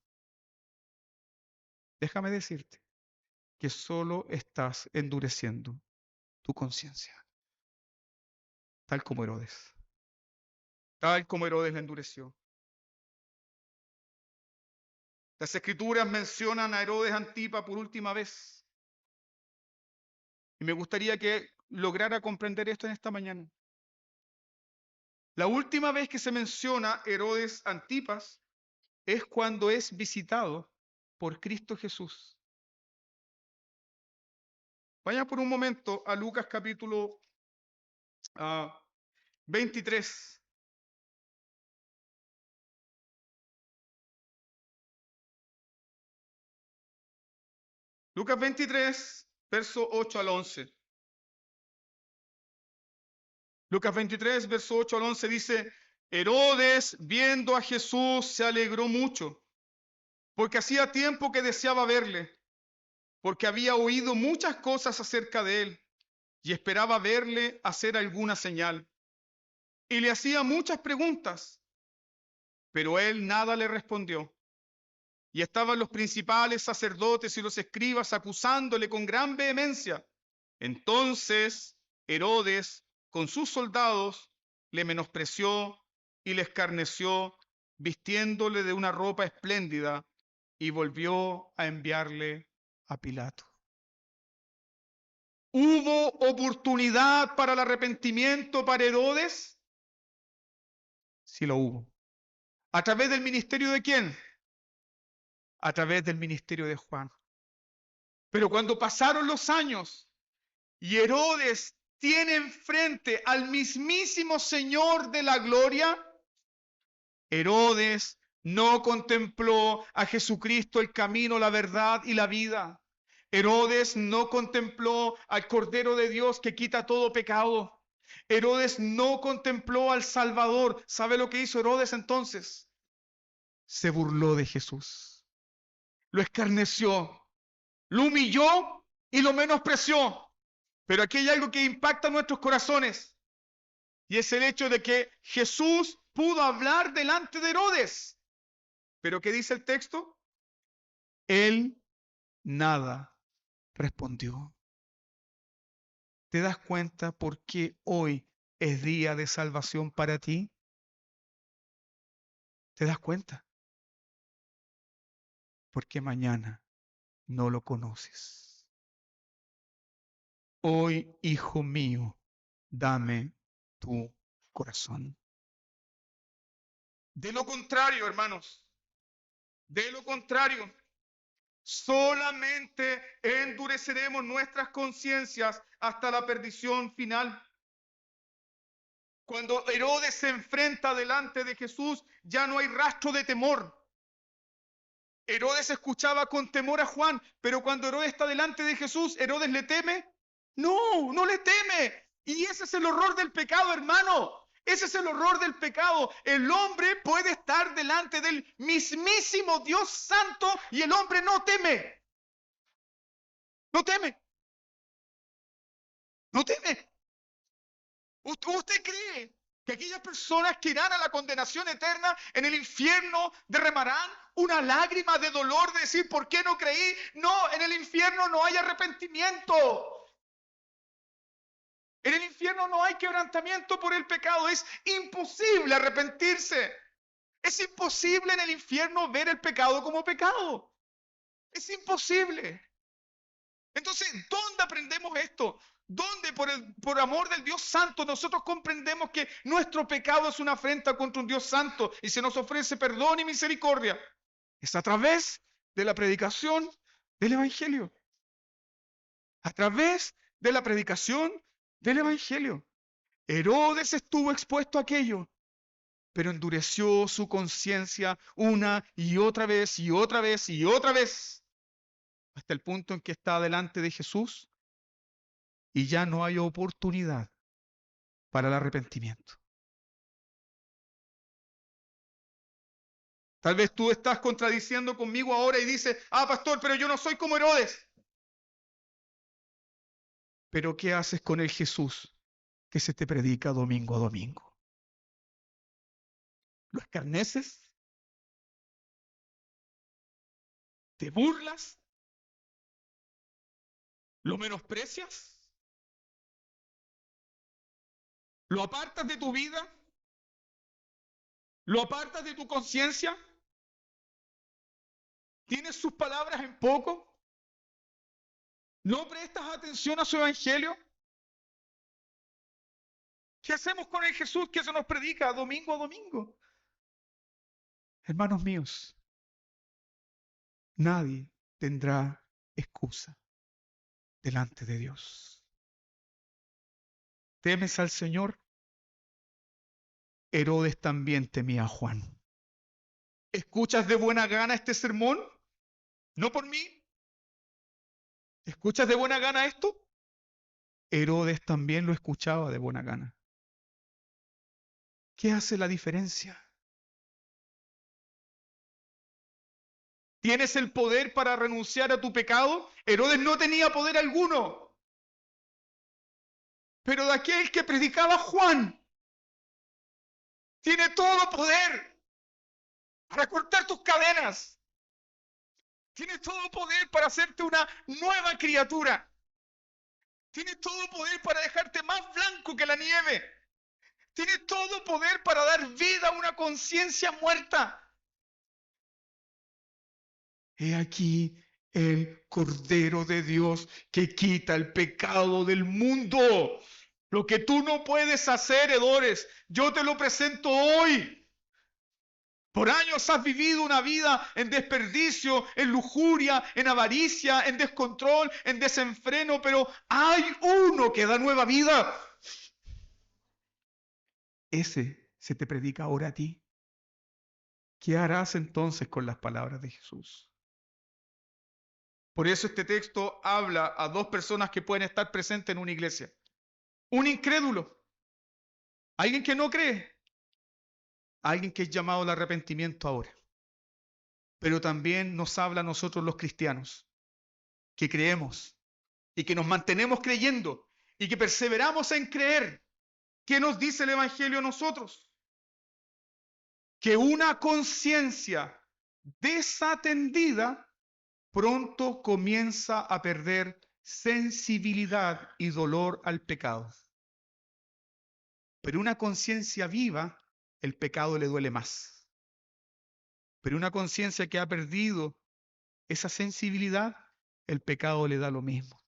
déjame decirte que solo estás endureciendo tu conciencia, tal como Herodes. Tal como Herodes la endureció. Las Escrituras mencionan a Herodes Antipa por última vez. Y me gustaría que lograra comprender esto en esta mañana. La última vez que se menciona Herodes Antipas es cuando es visitado por Cristo Jesús. Vaya por un momento a Lucas capítulo 23. Lucas 23, verso 8 al 11. Lucas 23, verso 8 al 11 dice: Herodes, viendo a Jesús, se alegró mucho, porque hacía tiempo que deseaba verle, porque había oído muchas cosas acerca de él, y esperaba verle hacer alguna señal. Y le hacía muchas preguntas, pero él nada le respondió. Y estaban los principales sacerdotes y los escribas acusándole con gran vehemencia. Entonces Herodes, con sus soldados, le menospreció y le escarneció, vistiéndole de una ropa espléndida, y volvió a enviarle a Pilato. ¿Hubo oportunidad para el arrepentimiento para Herodes? Sí lo hubo. ¿A través del ministerio de quién? a través del ministerio de Juan. Pero cuando pasaron los años y Herodes tiene enfrente al mismísimo Señor de la gloria, Herodes no contempló a Jesucristo, el camino, la verdad y la vida. Herodes no contempló al Cordero de Dios que quita todo pecado. Herodes no contempló al Salvador. ¿Sabe lo que hizo Herodes entonces? Se burló de Jesús, lo escarneció, lo humilló y lo menospreció. Pero aquí hay algo que impacta nuestros corazones, y es el hecho de que Jesús pudo hablar delante de Herodes. ¿Pero qué dice el texto? Él nada respondió. ¿Te das cuenta por qué hoy es día de salvación para ti? ¿Te das cuenta? Porque mañana no lo conoces. Hoy, hijo mío, dame tu corazón. De lo contrario, hermanos, de lo contrario, solamente endureceremos nuestras conciencias hasta la perdición final. Cuando Herodes se enfrenta delante de Jesús, ya no hay rastro de temor. Herodes escuchaba con temor a Juan, pero cuando Herodes está delante de Jesús, ¿Herodes le teme? No, no le teme. Y ese es el horror del pecado, hermano. Ese es el horror del pecado. El hombre puede estar delante del mismísimo Dios Santo y el hombre no teme. No teme. No teme. ¿Usted cree que aquellas personas que irán a la condenación eterna en el infierno derramarán una lágrima de dolor de decir, ¿por qué no creí? No, en el infierno no hay arrepentimiento. En el infierno no hay quebrantamiento por el pecado. Es imposible arrepentirse. Es imposible en el infierno ver el pecado como pecado. Es imposible. Entonces, ¿dónde aprendemos esto? ¿Dónde por amor del Dios Santo nosotros comprendemos que nuestro pecado es una afrenta contra un Dios Santo y se nos ofrece perdón y misericordia? Es a través de la predicación del Evangelio. A través de la predicación del Evangelio. Herodes estuvo expuesto a aquello, pero endureció su conciencia una y otra vez y otra vez y otra vez, hasta el punto en que está delante de Jesús y ya no hay oportunidad para el arrepentimiento. Tal vez tú estás contradiciendo conmigo ahora y dices, pastor, pero yo no soy como Herodes. Pero ¿qué haces con el Jesús que se te predica domingo a domingo? ¿Lo escarneces? ¿Te burlas? ¿Lo menosprecias? ¿Lo apartas de tu vida? ¿Lo apartas de tu conciencia? ¿Tienes sus palabras en poco? ¿No prestas atención a su evangelio? ¿Qué hacemos con el Jesús que se nos predica domingo a domingo? Hermanos míos, nadie tendrá excusa delante de Dios. ¿Temes al Señor? Herodes también temía a Juan. ¿Escuchas de buena gana este sermón? ¿No por mí? ¿Escuchas de buena gana esto? Herodes también lo escuchaba de buena gana. ¿Qué hace la diferencia? ¿Tienes el poder para renunciar a tu pecado? Herodes no tenía poder alguno. Pero de aquel que predicaba Juan, tiene todo poder para cortar tus cadenas. Tiene todo poder para hacerte una nueva criatura. Tiene todo poder para dejarte más blanco que la nieve. Tiene todo poder para dar vida a una conciencia muerta. He aquí el Cordero de Dios que quita el pecado del mundo. Lo que tú no puedes hacer, Herodes, yo te lo presento hoy. Por años has vivido una vida en desperdicio, en lujuria, en avaricia, en descontrol, en desenfreno, pero hay uno que da nueva vida. Ese se te predica ahora a ti. ¿Qué harás entonces con las palabras de Jesús? Por eso este texto habla a dos personas que pueden estar presentes en una iglesia. Un incrédulo, alguien que no cree, alguien que es llamado al arrepentimiento ahora. Pero también nos habla a nosotros los cristianos, que creemos y que nos mantenemos creyendo y que perseveramos en creer. ¿Qué nos dice el Evangelio a nosotros? Que una conciencia desatendida pronto comienza a perder sensibilidad y dolor al pecado. Pero una conciencia viva, el pecado le duele más. Pero una conciencia que ha perdido esa sensibilidad, el pecado le da lo mismo.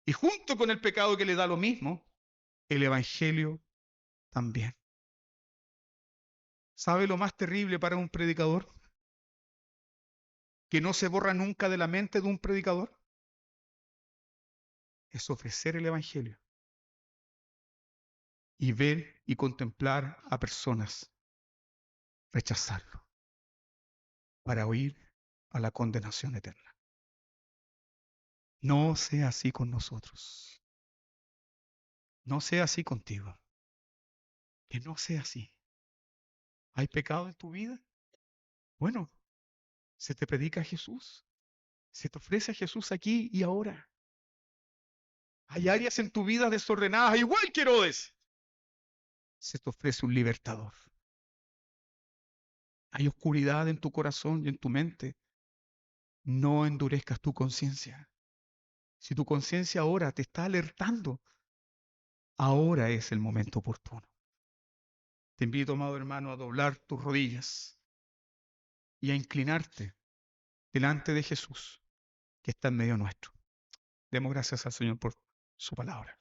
Y junto con el pecado que le da lo mismo, el Evangelio también. ¿Sabe lo más terrible para un predicador? Que no se borra nunca de la mente de un predicador. Es ofrecer el Evangelio y ver y contemplar a personas rechazarlo para huir a la condenación eterna. No sea así con nosotros. No sea así contigo. Que no sea así. ¿Hay pecado en tu vida? Bueno, se te predica a Jesús. Se te ofrece a Jesús aquí y ahora. Hay áreas en tu vida desordenadas, igual que Herodes. Se te ofrece un libertador. Hay oscuridad en tu corazón y en tu mente. No endurezcas tu conciencia. Si tu conciencia ahora te está alertando, ahora es el momento oportuno. Te invito, amado hermano, a doblar tus rodillas y a inclinarte delante de Jesús, que está en medio nuestro. Demos gracias al Señor por su palabra.